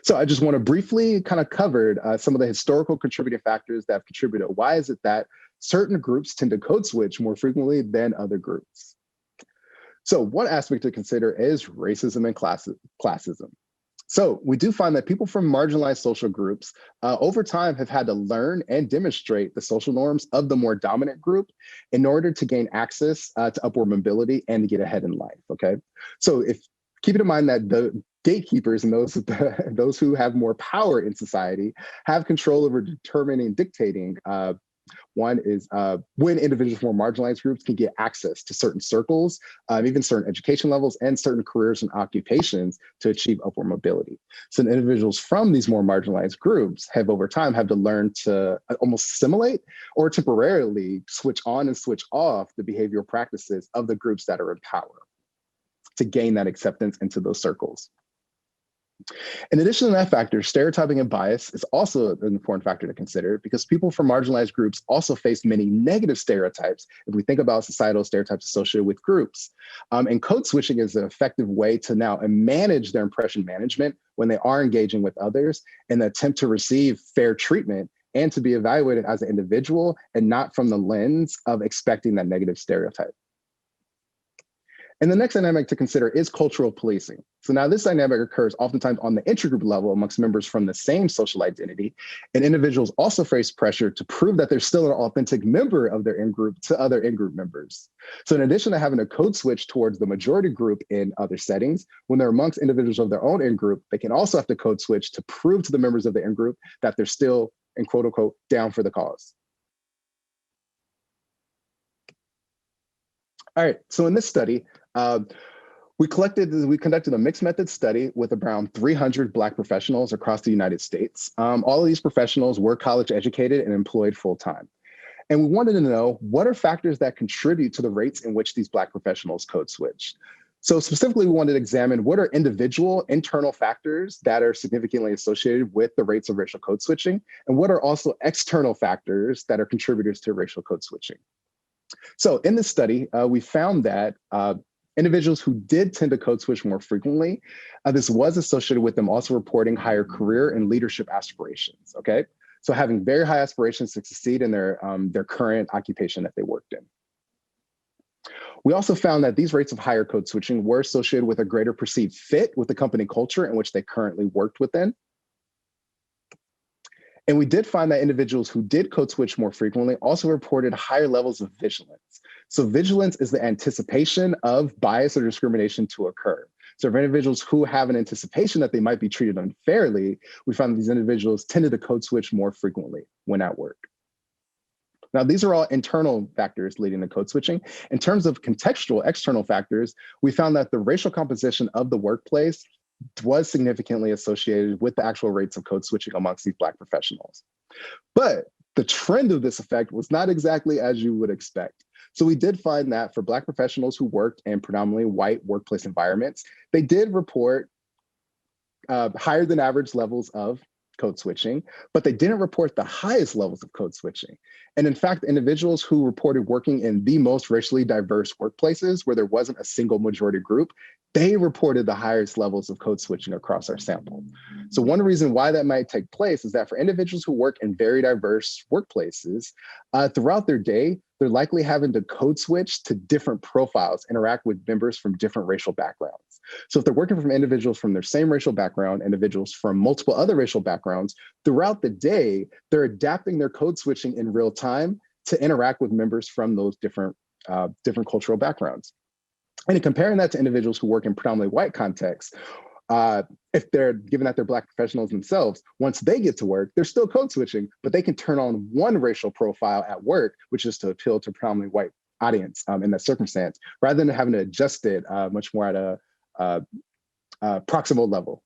[SPEAKER 3] So I just want to briefly kind of cover some of the historical contributing factors that have contributed. Why is it that certain groups tend to code switch more frequently than other groups? So one aspect to consider is racism and classism. So we do find that people from marginalized social groups over time have had to learn and demonstrate the social norms of the more dominant group in order to gain access to upward mobility and to get ahead in life, okay? So keeping in mind that the gatekeepers and those who have more power in society have control over determining, dictating. One is when individuals from more marginalized groups can get access to certain circles, even certain education levels and certain careers and occupations to achieve upward mobility. So individuals from these more marginalized groups have over time had to learn to almost simulate or temporarily switch on and switch off the behavioral practices of the groups that are in power to gain that acceptance into those circles. In addition to that factor, stereotyping and bias is also an important factor to consider because people from marginalized groups also face many negative stereotypes if we think about societal stereotypes associated with groups. And code switching is an effective way to now manage their impression management when they are engaging with others in the attempt to receive fair treatment and to be evaluated as an individual and not from the lens of expecting that negative stereotype. And the next dynamic to consider is cultural policing. So now this dynamic occurs oftentimes on the intergroup level amongst members from the same social identity, and individuals also face pressure to prove that they're still an authentic member of their in-group to other in-group members. So in addition to having a code switch towards the majority group in other settings, when they're amongst individuals of their own in-group, they can also have to code switch to prove to the members of the in-group that they're still, in quote unquote, down for the cause. All right, so in this study, we conducted a mixed method study with around 300 Black professionals across the United States. All of these professionals were college educated and employed full time. And we wanted to know what are factors that contribute to the rates in which these Black professionals code switch. So specifically, we wanted to examine what are individual internal factors that are significantly associated with the rates of racial code switching, and what are also external factors that are contributors to racial code switching. So in this study, we found that individuals who did tend to code switch more frequently, this was associated with them also reporting higher career and leadership aspirations, okay? So having very high aspirations to succeed in their current occupation that they worked in. We also found that these rates of higher code switching were associated with a greater perceived fit with the company culture in which they currently worked within. And we did find that individuals who did code switch more frequently also reported higher levels of vigilance. So vigilance is the anticipation of bias or discrimination to occur. So for individuals who have an anticipation that they might be treated unfairly, we found that these individuals tended to code switch more frequently when at work. Now, these are all internal factors leading to code switching. In terms of contextual external factors, we found that the racial composition of the workplace was significantly associated with the actual rates of code switching amongst these Black professionals. But the trend of this effect was not exactly as you would expect. So we did find that for Black professionals who worked in predominantly white workplace environments, they did report higher than average levels of code switching, but they didn't report the highest levels of code switching. And in fact, individuals who reported working in the most racially diverse workplaces where there wasn't a single majority group, they reported the highest levels of code switching across our sample. So one reason why that might take place is that for individuals who work in very diverse workplaces, throughout their day, they're likely having to code switch to different profiles, interact with members from different racial backgrounds. So if they're working from individuals from their same racial background, individuals from multiple other racial backgrounds, throughout the day, they're adapting their code switching in real time to interact with members from those different cultural backgrounds. And in comparing that to individuals who work in predominantly white contexts, if they're given that they're Black professionals themselves, once they get to work, they're still code switching, but they can turn on one racial profile at work, which is to appeal to predominantly white audience in that circumstance, rather than having to adjust it much more at a proximal level.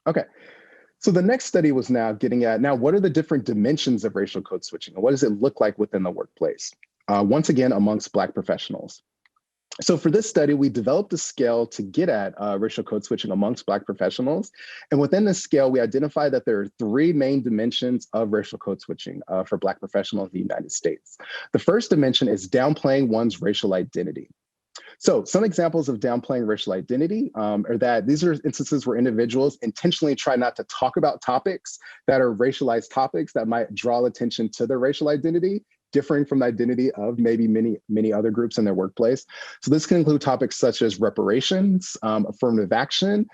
[SPEAKER 3] Okay, so the next study was now getting at, what are the different dimensions of racial code switching and what does it look like within the workplace? Once again, amongst Black professionals. So for this study, we developed a scale to get at racial code switching amongst Black professionals. And within this scale, we identified that there are three main dimensions of racial code switching for Black professionals in the United States. The first dimension is downplaying one's racial identity. So some examples of downplaying racial identity are that these are instances where individuals intentionally try not to talk about topics that are racialized topics that might draw attention to their racial identity, differing from the identity of maybe many other groups in their workplace. So this can include topics such as reparations, affirmative action,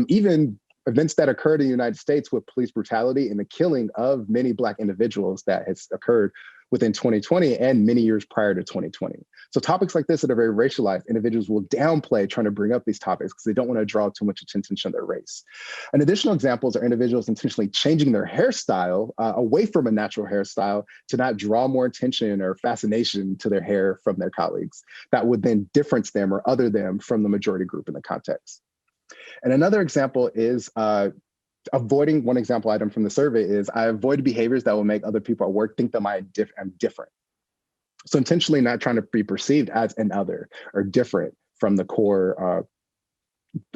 [SPEAKER 3] even events that occurred in the United States with police brutality and the killing of many Black individuals that has occurred within 2020 and many years prior to 2020. So topics like this that are very racialized, individuals will downplay trying to bring up these topics because they don't want to draw too much attention to their race. And additional examples are individuals intentionally changing their hairstyle away from a natural hairstyle to not draw more attention or fascination to their hair from their colleagues. That would then difference them or other them from the majority group in the context. And another example is avoiding, one example item from the survey is I avoid behaviors that will make other people at work think that I'm different. So intentionally not trying to be perceived as an other or different from the core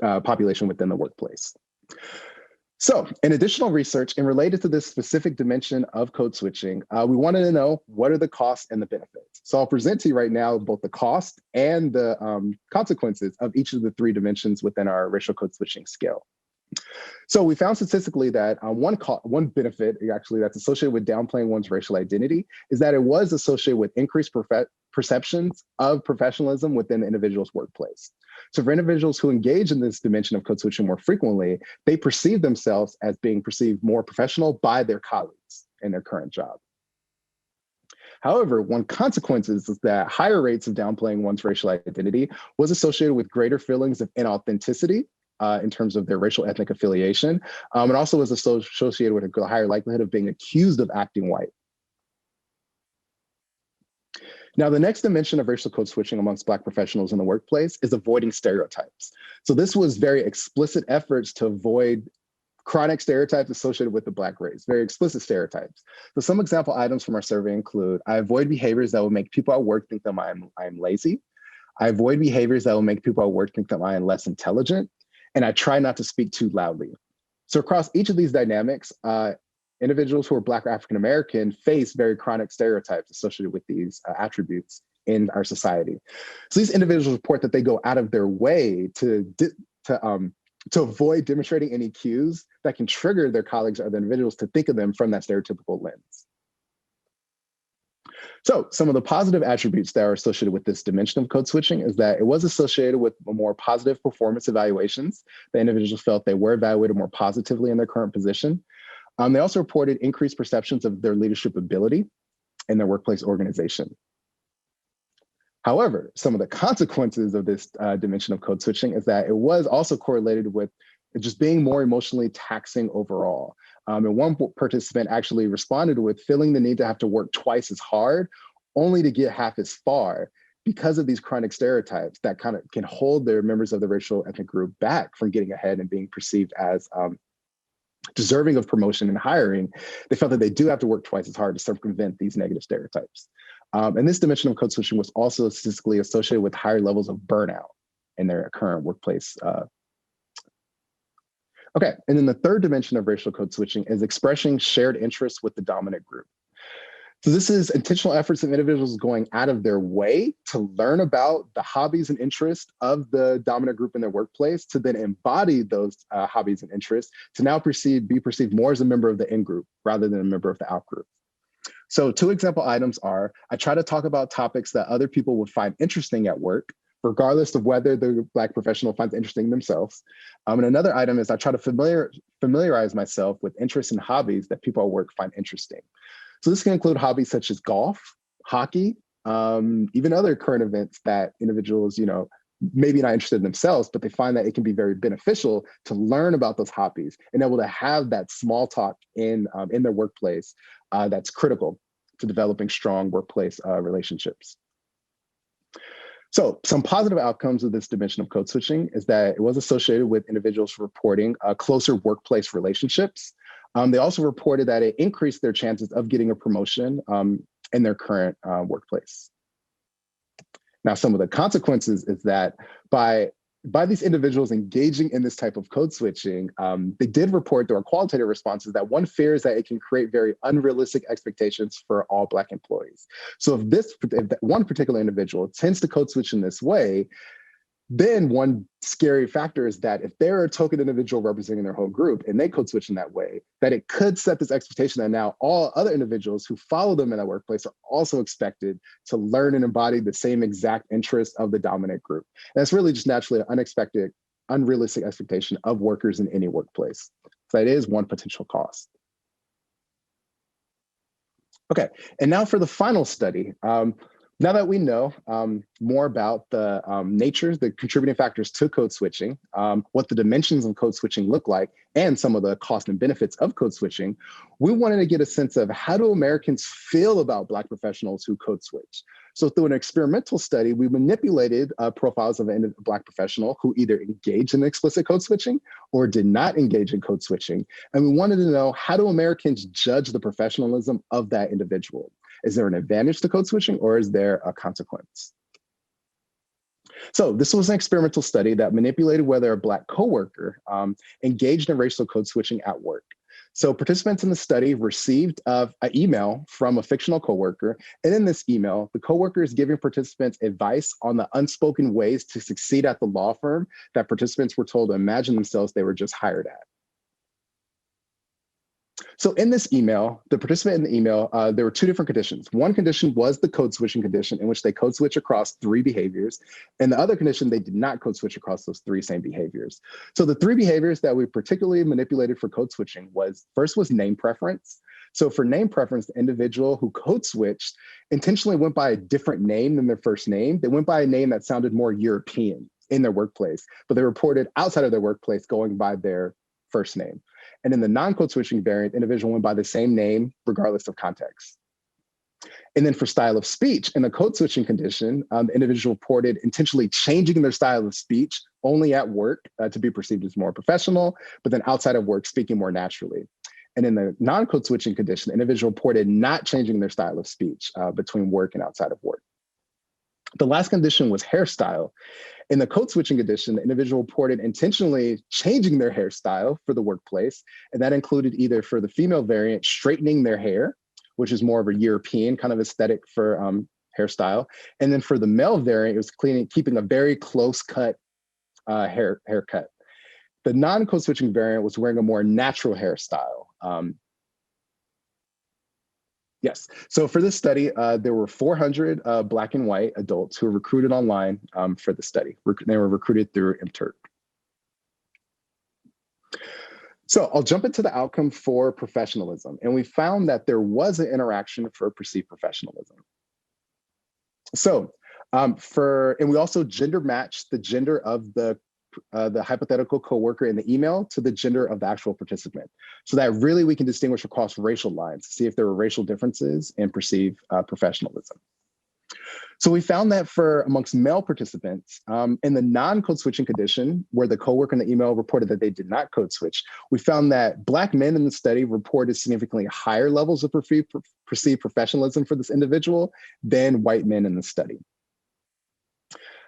[SPEAKER 3] population within the workplace. So in additional research and related to this specific dimension of code switching, we wanted to know what are the costs and the benefits. So I'll present to you right now both the cost and the consequences of each of the three dimensions within our racial code switching scale. So we found statistically that one benefit actually that's associated with downplaying one's racial identity is that it was associated with increased perceptions of professionalism within the individual's workplace. So for individuals who engage in this dimension of code switching more frequently, they perceive themselves as being perceived more professional by their colleagues in their current job. However, one consequence is that higher rates of downplaying one's racial identity was associated with greater feelings of inauthenticity in terms of their racial ethnic affiliation, and also was associated with a higher likelihood of being accused of acting white. Now, the next dimension of racial code switching amongst Black professionals in the workplace is avoiding stereotypes. So this was very explicit efforts to avoid chronic stereotypes associated with the Black race, very explicit stereotypes. So some example items from our survey include, I avoid behaviors that will make people at work think that I'm lazy. I avoid behaviors that will make people at work think that I am less intelligent. And I try not to speak too loudly. So across each of these dynamics, individuals who are Black or African American face very chronic stereotypes associated with these attributes in our society. So these individuals report that they go out of their way to avoid demonstrating any cues that can trigger their colleagues or other individuals to think of them from that stereotypical lens. So some of the positive attributes that are associated with this dimension of code switching is that it was associated with more positive performance evaluations. The individuals felt they were evaluated more positively in their current position. They also reported increased perceptions of their leadership ability in their workplace organization. However, some of the consequences of this dimension of code switching is that it was also correlated with just being more emotionally taxing overall. And one participant actually responded with feeling the need to have to work twice as hard, only to get half as far because of these chronic stereotypes that kind of can hold their members of the racial ethnic group back from getting ahead and being perceived as deserving of promotion and hiring. They felt that they do have to work twice as hard to circumvent these negative stereotypes. And this dimension of code switching was also statistically associated with higher levels of burnout in their current workplace. Okay, and then the third dimension of racial code switching is expressing shared interests with the dominant group. So this is intentional efforts of individuals going out of their way to learn about the hobbies and interests of the dominant group in their workplace, to then embody those hobbies and interests to now be perceived more as a member of the in-group rather than a member of the out-group. So two example items are, I try to talk about topics that other people would find interesting at work, regardless of whether the Black professional finds interesting themselves. And another item is I try to familiarize myself with interests and hobbies that people at work find interesting. So this can include hobbies such as golf, hockey, even other current events that individuals, maybe not interested in themselves, but they find that it can be very beneficial to learn about those hobbies and able to have that small talk in their workplace that's critical to developing strong workplace relationships. So some positive outcomes of this dimension of code switching is that it was associated with individuals reporting closer workplace relationships. They also reported that it increased their chances of getting a promotion in their current workplace. Now, some of the consequences is that by these individuals engaging in this type of code switching, they did report through our qualitative responses that one fears that it can create very unrealistic expectations for all Black employees. So if one particular individual tends to code switch in this way, then one scary factor is that if they're a token individual representing their whole group and they code switch in that way, that it could set this expectation that now all other individuals who follow them in that workplace are also expected to learn and embody the same exact interests of the dominant group. And that's really just naturally an unexpected, unrealistic expectation of workers in any workplace. So that is one potential cost. Okay, and now for the final study. Now that we know more about the the contributing factors to code switching, what the dimensions of code switching look like, and some of the costs and benefits of code switching, we wanted to get a sense of how do Americans feel about Black professionals who code switch. So through an experimental study, we manipulated profiles of a Black professional who either engaged in explicit code switching or did not engage in code switching. And we wanted to know, how do Americans judge the professionalism of that individual? Is there an advantage to code switching or is there a consequence? So this was an experimental study that manipulated whether a Black coworker engaged in racial code switching at work. So participants in the study received an email from a fictional coworker, and in this email, the coworker is giving participants advice on the unspoken ways to succeed at the law firm that participants were told to imagine themselves they were just hired at. So in this email, the participant in the email, there were two different conditions. One condition was the code switching condition, in which they code switch across 3 behaviors. And the other condition, they did not code switch across those 3 same behaviors. So the 3 behaviors that we particularly manipulated for code switching was, first was name preference. So for name preference, the individual who code switched intentionally went by a different name than their first name. They went by a name that sounded more European in their workplace, but they reported outside of their workplace going by their first name. And in the non-code switching variant, the individual went by the same name, regardless of context. And then for style of speech, in the code switching condition, the individual reported intentionally changing their style of speech only at work to be perceived as more professional, but then outside of work, speaking more naturally. And in the non-code switching condition, the individual reported not changing their style of speech between work and outside of work. The last condition was hairstyle. In the code switching condition, the individual reported intentionally changing their hairstyle for the workplace. And that included either for the female variant, straightening their hair, which is more of a European kind of aesthetic for hairstyle. And then for the male variant, it was keeping a very close cut haircut. The non-code switching variant was wearing a more natural hairstyle. Yes. So for this study, there were 400 Black and white adults who were recruited online for the study. They were recruited through MTurk. So I'll jump into the outcome for professionalism. And we found that there was an interaction for perceived professionalism. So and we also gender matched the gender of the hypothetical coworker in the email to the gender of the actual participant. So that really we can distinguish across racial lines to see if there were racial differences in perceived professionalism. So we found that for amongst male participants in the non-code switching condition, where the coworker in the email reported that they did not code switch, we found that Black men in the study reported significantly higher levels of perceived professionalism for this individual than white men in the study.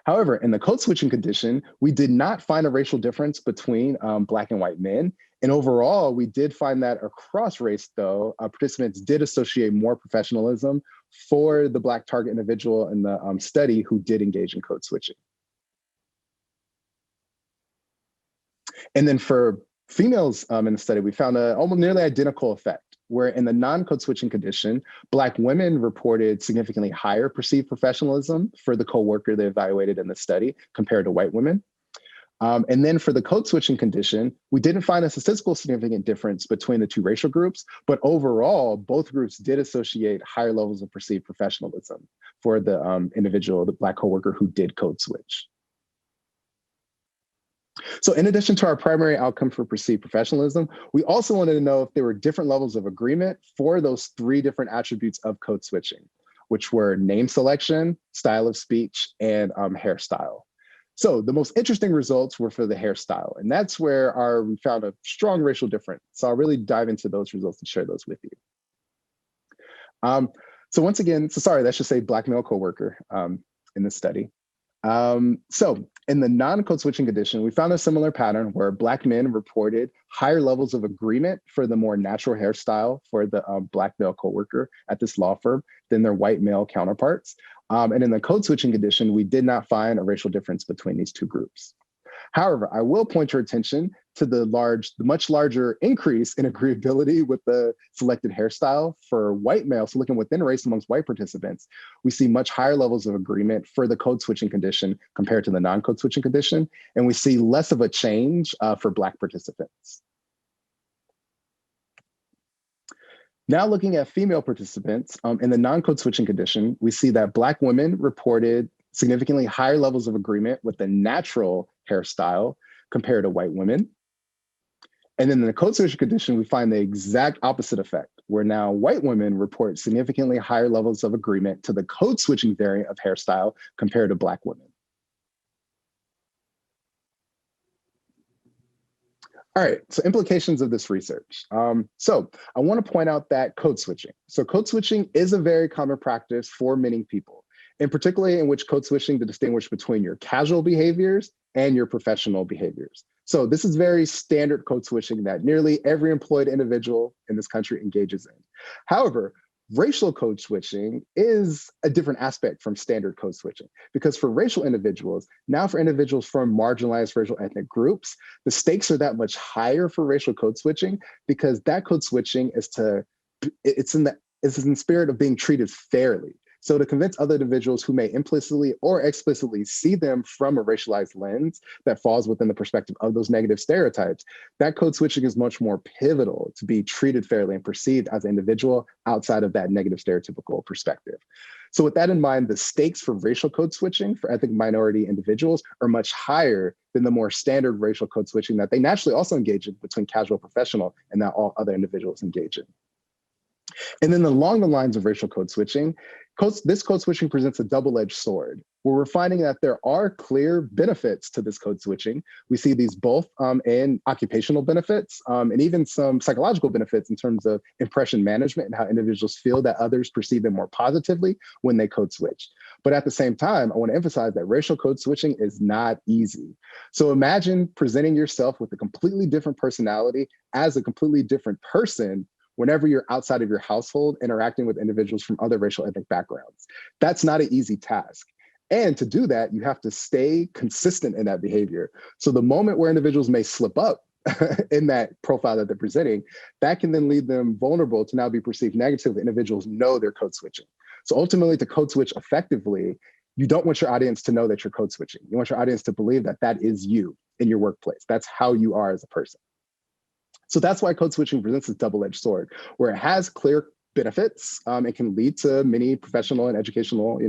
[SPEAKER 3] However, in the code switching condition, we did not find a racial difference between Black and white men. And overall, we did find that across race, though, participants did associate more professionalism for the Black target individual in the study who did engage in code switching. And then for females in the study, we found an almost nearly identical effect, where in the non-code switching condition, Black women reported significantly higher perceived professionalism for the coworker they evaluated in the study compared to white women. And then for the code switching condition, we didn't find a statistical significant difference between the 2 racial groups, but overall, both groups did associate higher levels of perceived professionalism for the individual, the Black coworker who did code switch. So in addition to our primary outcome for perceived professionalism, we also wanted to know if there were different levels of agreement for those 3 different attributes of code switching, which were name selection, style of speech, and hairstyle. So the most interesting results were for the hairstyle, and that's where we found a strong racial difference. So I'll really dive into those results and share those with you. So once again, sorry, that should say Black male coworker in the study. So in the non-code switching condition, we found a similar pattern where Black men reported higher levels of agreement for the more natural hairstyle for the Black male coworker at this law firm than their white male counterparts. And in the code switching condition, we did not find a racial difference between these 2 groups. However, I will point your attention to the much larger increase in agreeability with the selected hairstyle for white males. So looking within race amongst white participants, we see much higher levels of agreement for the code switching condition compared to the non-code switching condition. And we see less of a change for Black participants. Now looking at female participants in the non-code switching condition, we see that Black women reported significantly higher levels of agreement with the natural hairstyle compared to white women. And then in the code switching condition, we find the exact opposite effect, where now white women report significantly higher levels of agreement to the code switching variant of hairstyle compared to Black women. All right, so implications of this research. So I want to point out that code switching. So code switching is a very common practice for many people. and particularly in which code switching to distinguish between your casual behaviors and your professional behaviors. So this is very standard code switching that nearly every employed individual in this country engages in. However, racial code switching is a different aspect from standard code switching, because for racial individuals, now for individuals from marginalized racial ethnic groups, the stakes are that much higher for racial code switching, because that code switching it's in the spirit of being treated fairly. So to convince other individuals who may implicitly or explicitly see them from a racialized lens that falls within the perspective of those negative stereotypes, that code switching is much more pivotal to be treated fairly and perceived as an individual outside of that negative stereotypical perspective. So with that in mind, the stakes for racial code switching for ethnic minority individuals are much higher than the more standard racial code switching that they naturally also engage in between casual professional and that all other individuals engage in. And then along the lines of racial code switching, this code switching presents a double-edged sword, where we're finding that there are clear benefits to this code switching. We see these both in occupational benefits and even some psychological benefits in terms of impression management and how individuals feel that others perceive them more positively when they code switch. But at the same time, I want to emphasize that racial code switching is not easy. So imagine presenting yourself with a completely different personality as a completely different person whenever you're outside of your household interacting with individuals from other racial ethnic backgrounds. That's not an easy task. And to do that, you have to stay consistent in that behavior. So the moment where individuals may slip up in that profile that they're presenting, that can then lead them vulnerable to now be perceived negatively. Individuals know they're code switching. So ultimately, to code switch effectively, you don't want your audience to know that you're code switching. You want your audience to believe that that is you in your workplace. That's how you are as a person. So that's why code switching presents this double-edged sword, where it has clear benefits. It can lead to many professional and educational,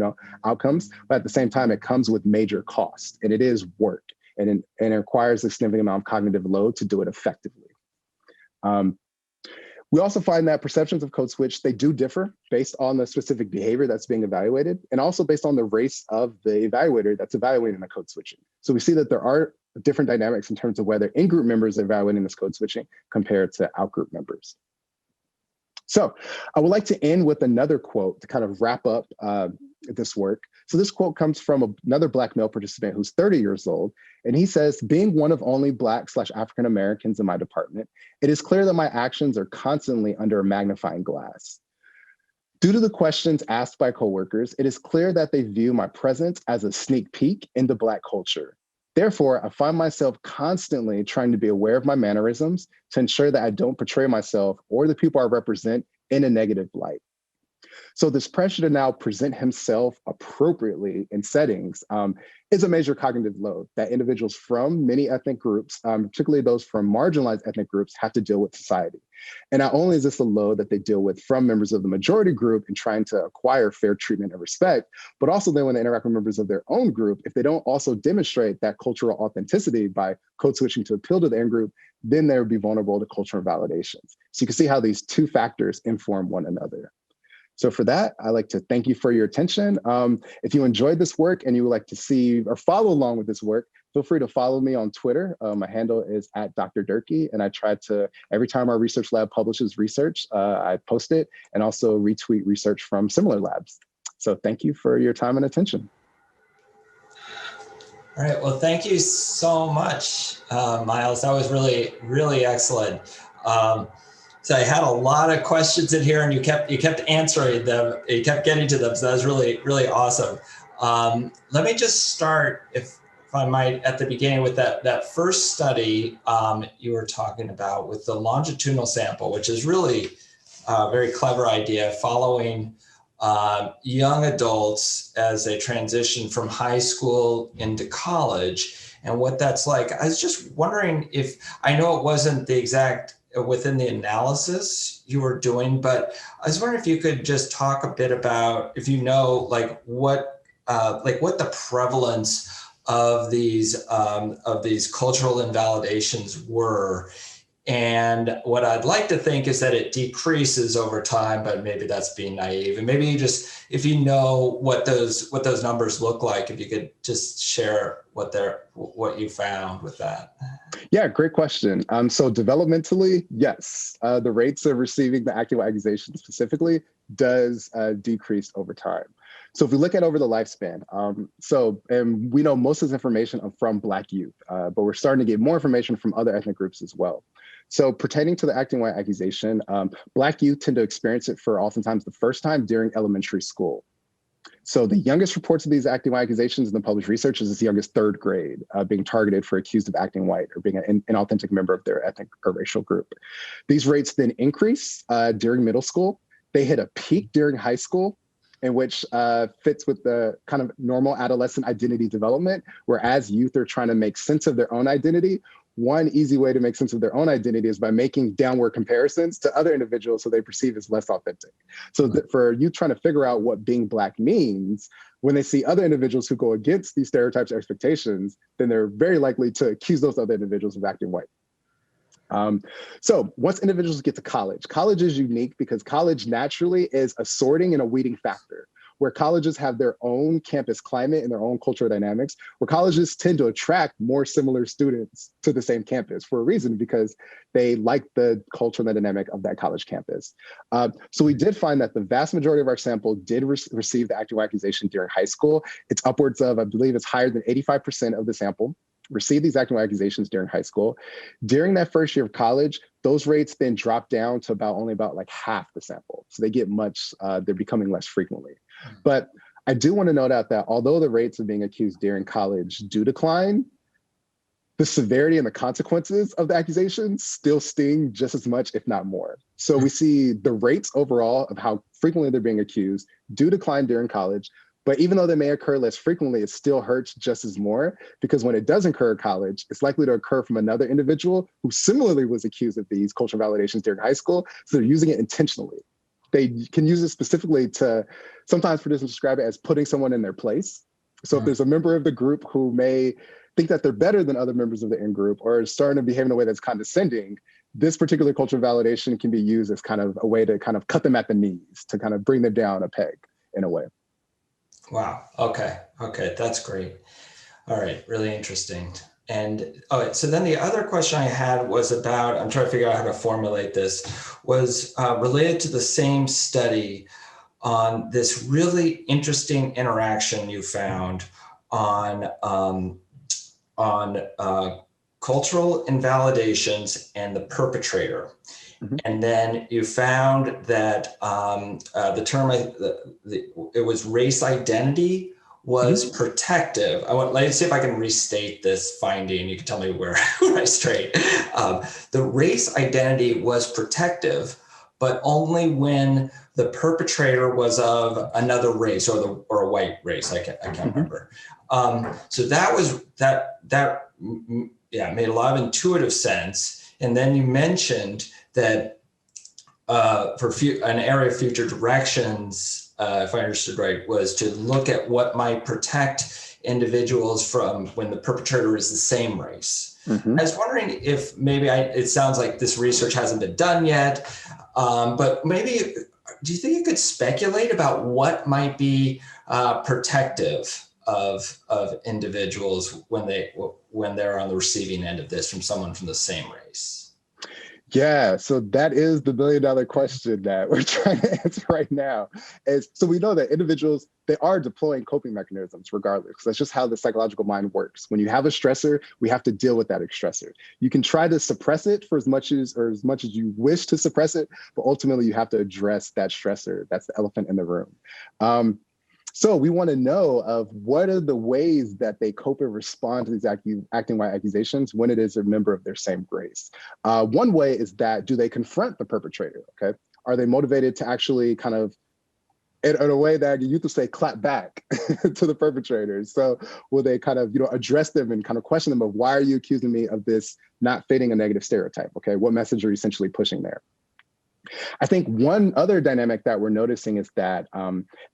[SPEAKER 3] outcomes, but at the same time, it comes with major cost, and it is work, and it requires a significant amount of cognitive load to do it effectively. We also find that perceptions of code switch, they do differ based on the specific behavior that's being evaluated, and also based on the race of the evaluator that's evaluating the code switching. So we see that there are different dynamics in terms of whether in-group members are evaluating this code switching compared to out-group members. So I would like to end with another quote to kind of wrap up this work. So this quote comes from another Black male participant who's 30 years old. And he says, being one of only Black/African Americans in my department, it is clear that my actions are constantly under a magnifying glass. Due to the questions asked by coworkers, it is clear that they view my presence as a sneak peek into Black culture. Therefore, I find myself constantly trying to be aware of my mannerisms to ensure that I don't portray myself or the people I represent in a negative light. So this pressure to now present himself appropriately in settings is a major cognitive load that individuals from many ethnic groups, particularly those from marginalized ethnic groups, have to deal with society. And not only is this a load that they deal with from members of the majority group in trying to acquire fair treatment and respect, but also then when they interact with members of their own group, if they don't also demonstrate that cultural authenticity by code switching to appeal to the in-group, then they would be vulnerable to cultural invalidations. So you can see how these two factors inform one another. So for that, I'd like to thank you for your attention. If you enjoyed this work and you would like to see or follow along with this work, feel free to follow me on Twitter. My handle is @Dr. Durkee, and I try to, every time our research lab publishes research, I post it and also retweet research from similar labs. So thank you for your time and attention.
[SPEAKER 2] All right, well, thank you so much, Myles. That was really, really excellent. So I had a lot of questions in here, and you kept answering them. You kept getting to them, so that was really, really awesome. Let me just start, if I might, at the beginning with that first study you were talking about with the longitudinal sample, which is really a very clever idea, following young adults as they transition from high school into college and what that's like. I was just wondering if, I know it wasn't the exact within the analysis you were doing, but I was wondering if you could just talk a bit about, if you know, what the prevalence of these cultural invalidations were. And what I'd like to think is that it decreases over time, but maybe that's being naive. And maybe you just, if you know what those numbers look like, if you could just share what you found with that.
[SPEAKER 3] Yeah, great question. So developmentally, yes, the rates of receiving the active accusation specifically does decrease over time. So if we look at over the lifespan, and we know most of this information from Black youth, but we're starting to get more information from other ethnic groups as well. So pertaining to the acting white accusation, Black youth tend to experience it for oftentimes the first time during elementary school. So the youngest reports of these acting white accusations in the published research is as young as third grade, being targeted for accused of acting white or being an inauthentic member of their ethnic or racial group. These rates then increase during middle school. They hit a peak during high school, in which fits with the kind of normal adolescent identity development, where as youth are trying to make sense of their own identity, one easy way to make sense of their own identity is by making downward comparisons to other individuals who they perceive as less authentic. So for youth trying to figure out what being Black means, when they see other individuals who go against these stereotypes or expectations, then they're very likely to accuse those other individuals of acting white. So once individuals get to college is unique because college naturally is a sorting and a weeding factor, where colleges have their own campus climate and their own cultural dynamics, where colleges tend to attract more similar students to the same campus for a reason, because they like the culture and the dynamic of that college campus. So we did find that the vast majority of our sample did receive the acting white accusation during high school. It's upwards of, I believe it's higher than 85% of the sample received these acting white accusations during high school. During that first year of college, those rates then drop down to only about like half the sample. So they get they're becoming less frequently. But I do want to note out that although the rates of being accused during college do decline, the severity and the consequences of the accusations still sting just as much, if not more. So we see the rates overall of how frequently they're being accused do decline during college. But even though they may occur less frequently, it still hurts just as more, because when it does occur at college, it's likely to occur from another individual who similarly was accused of these cultural validations during high school. So they're using it intentionally. They can use it specifically to, sometimes participants describe it as putting someone in their place. So if there's a member of the group who may think that they're better than other members of the in-group or is starting to behave in a way that's condescending, this particular cultural validation can be used as kind of a way to kind of cut them at the knees, to kind of bring them down a peg in a way.
[SPEAKER 2] Wow. Okay. That's great. All right. Really interesting. And all right. So then the other question I had was about, I'm trying to figure out how to formulate this, was related to the same study on this really interesting interaction you found on cultural invalidations and the perpetrator. And then you found that the term, it was race identity was protective. Let's see if I can restate this finding. You can tell me where I strayed. The race identity was protective, but only when the perpetrator was of another race or a white race. I can't remember. So that made a lot of intuitive sense. And then you mentioned that for an area of future directions, if I understood right, was to look at what might protect individuals from when the perpetrator is the same race. I was wondering if maybe it sounds like this research hasn't been done yet, but maybe, do you think you could speculate about what might be protective of individuals when they're on the receiving end of this from someone from the same race?
[SPEAKER 3] Yeah, so that is the $1 billion question that we're trying to answer right now. So we know that individuals, they are deploying coping mechanisms regardless, because that's just how the psychological mind works. When you have a stressor, we have to deal with that stressor. You can try to suppress it for as much as you wish to suppress it, but ultimately you have to address that stressor. That's the elephant in the room. So we want to know of what are the ways that they cope and respond to these acting white accusations when it is a member of their same race. One way is that, do they confront the perpetrator? Okay, are they motivated to actually kind of, in a way that you could say, clap back to the perpetrators? So will they kind of, address them and kind of question them of, why are you accusing me of this not fitting a negative stereotype? Okay, what message are you essentially pushing there? I think one other dynamic that we're noticing is that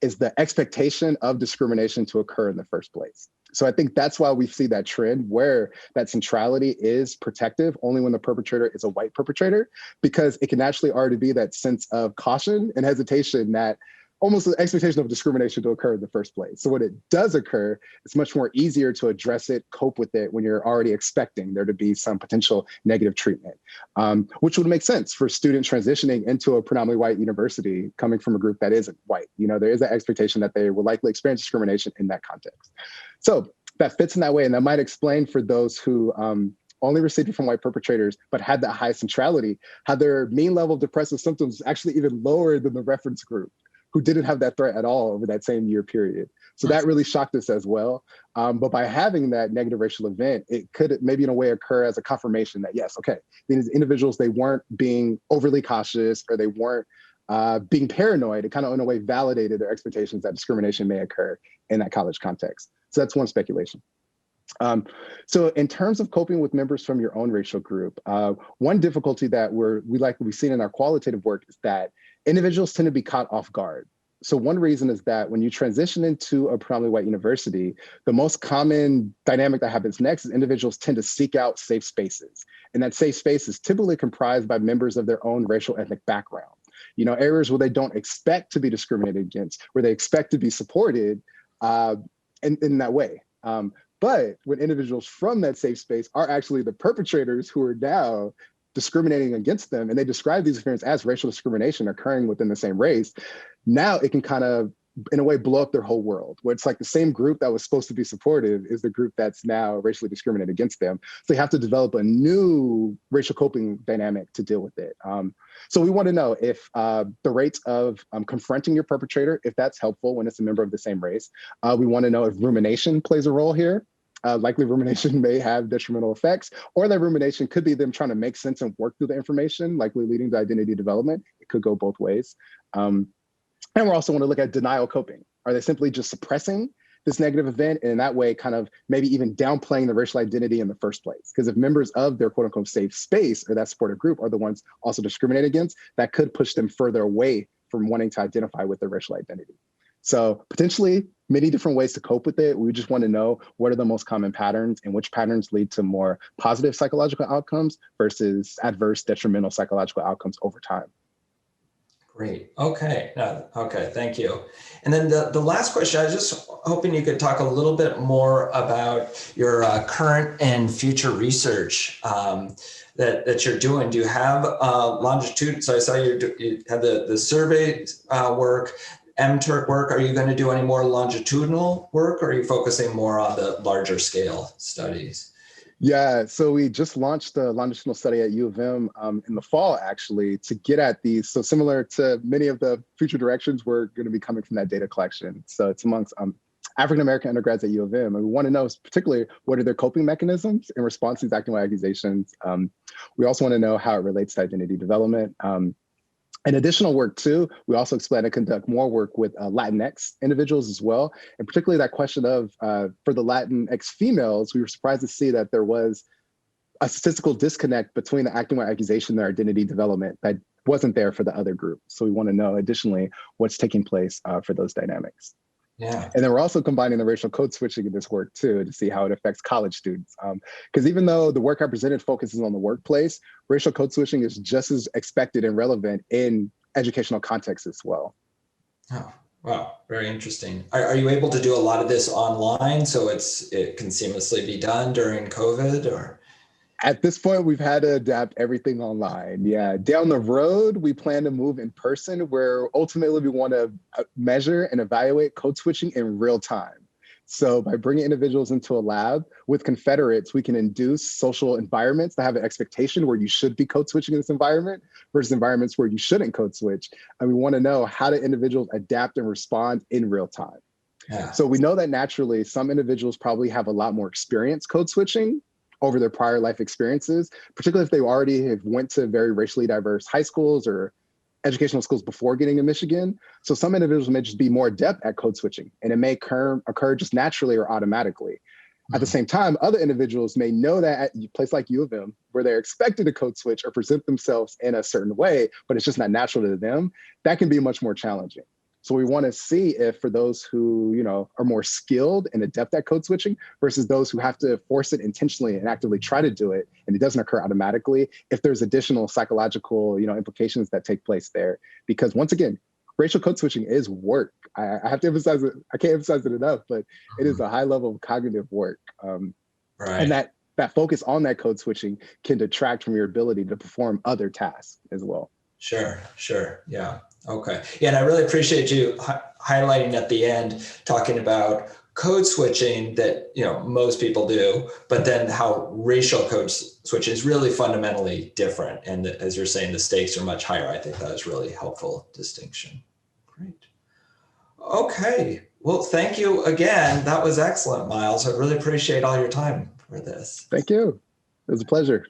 [SPEAKER 3] is the expectation of discrimination to occur in the first place. So I think that's why we see that trend where that centrality is protective only when the perpetrator is a white perpetrator, because it can actually already be that sense of caution and hesitation that almost an expectation of discrimination to occur in the first place. So when it does occur, it's much more easier to address it, cope with it when you're already expecting there to be some potential negative treatment, which would make sense for students transitioning into a predominantly white university coming from a group that isn't white. There is an expectation that they will likely experience discrimination in that context. So that fits in that way. And that might explain for those who only received it from white perpetrators, but had that high centrality, how their mean level of depressive symptoms was actually even lower than the reference group, who didn't have that threat at all over that same year period. So that really shocked us as well. But by having that negative racial event, it could maybe in a way occur as a confirmation that, yes, okay, these individuals, they weren't being overly cautious or they weren't being paranoid. It kind of in a way validated their expectations that discrimination may occur in that college context. So that's one speculation. So in terms of coping with members from your own racial group, one difficulty that we've seen in our qualitative work is that individuals tend to be caught off guard. So one reason is that when you transition into a predominantly white university, the most common dynamic that happens next is individuals tend to seek out safe spaces. And that safe space is typically comprised by members of their own racial ethnic background. Areas where they don't expect to be discriminated against, where they expect to be supported in that way. But when individuals from that safe space are actually the perpetrators who are now discriminating against them, and they describe these experiences as racial discrimination occurring within the same race, now it can kind of, in a way, blow up their whole world, where it's like the same group that was supposed to be supportive is the group that's now racially discriminated against them. So they have to develop a new racial coping dynamic to deal with it. So we want to know if the rates of confronting your perpetrator, if that's helpful when it's a member of the same race. We want to know if rumination plays a role here. Likely rumination may have detrimental effects, or that rumination could be them trying to make sense and work through the information, likely leading to identity development. It could go both ways. And we also want to look at denial coping. Are they simply just suppressing this negative event, and in that way kind of maybe even downplaying the racial identity in the first place? Because if members of their quote unquote safe space or that supportive group are the ones also discriminated against, that could push them further away from wanting to identify with their racial identity. So potentially many different ways to cope with it. We just want to know what are the most common patterns and which patterns lead to more positive psychological outcomes versus adverse detrimental psychological outcomes over time.
[SPEAKER 2] Great. Okay. Okay. Thank you. And then the last question, I was just hoping you could talk a little bit more about your current and future research that you're doing. Do you have longitude? So I saw you had the survey work, MTurk work. Are you going to do any more longitudinal work, or are you focusing more on the larger scale studies?
[SPEAKER 3] Yeah, so we just launched a longitudinal study at U of M in the fall, actually, to get at these. So similar to many of the future directions, we're going to be coming from that data collection. So it's amongst African-American undergrads at U of M. And we want to know particularly what are their coping mechanisms in response to these acting white accusations. We also want to know how it relates to identity development. And additional work too, we also plan to conduct more work with Latinx individuals as well. And particularly that question of, for the Latinx females, we were surprised to see that there was a statistical disconnect between the acting white accusation and their identity development that wasn't there for the other group. So we want to know additionally what's taking place for those dynamics.
[SPEAKER 2] Yeah.
[SPEAKER 3] And then we're also combining the racial code switching in this work too, to see how it affects college students. Because even though the work I presented focuses on the workplace, racial code switching is just as expected and relevant in educational contexts as well.
[SPEAKER 2] Oh, wow. Very interesting. Are you able to do a lot of this online so it can seamlessly be done during COVID, or?
[SPEAKER 3] At this point, we've had to adapt everything online. Yeah, down the road, we plan to move in person, where ultimately we want to measure and evaluate code switching in real time. So by bringing individuals into a lab with confederates, we can induce social environments that have an expectation where you should be code switching in this environment versus environments where you shouldn't code switch. And we want to know how do individuals adapt and respond in real time.
[SPEAKER 2] Yeah.
[SPEAKER 3] So we know that naturally some individuals probably have a lot more experience code switching over their prior life experiences, particularly if they already have went to very racially diverse high schools or educational schools before getting to Michigan. So some individuals may just be more adept at code switching, and it may occur just naturally or automatically. At the same time, other individuals may know that at a place like U of M, where they're expected to code switch or present themselves in a certain way, but it's just not natural to them, that can be much more challenging. So we want to see if for those who, are more skilled and adept at code switching versus those who have to force it intentionally and actively try to do it, and it doesn't occur automatically, if there's additional psychological, implications that take place there. Because once again, racial code switching is work. I have to emphasize it. I can't emphasize it enough, but it is a high level of cognitive work. And that focus on that code switching can detract from your ability to perform other tasks as well.
[SPEAKER 2] Sure. Yeah. Okay. Yeah, and I really appreciate you highlighting at the end, talking about code switching that, most people do, but then how racial code switching is really fundamentally different. And as you're saying, the stakes are much higher. I think that is really helpful distinction. Great. Okay. Well, thank you again. That was excellent, Myles. I really appreciate all your time for this.
[SPEAKER 3] Thank you. It was a pleasure.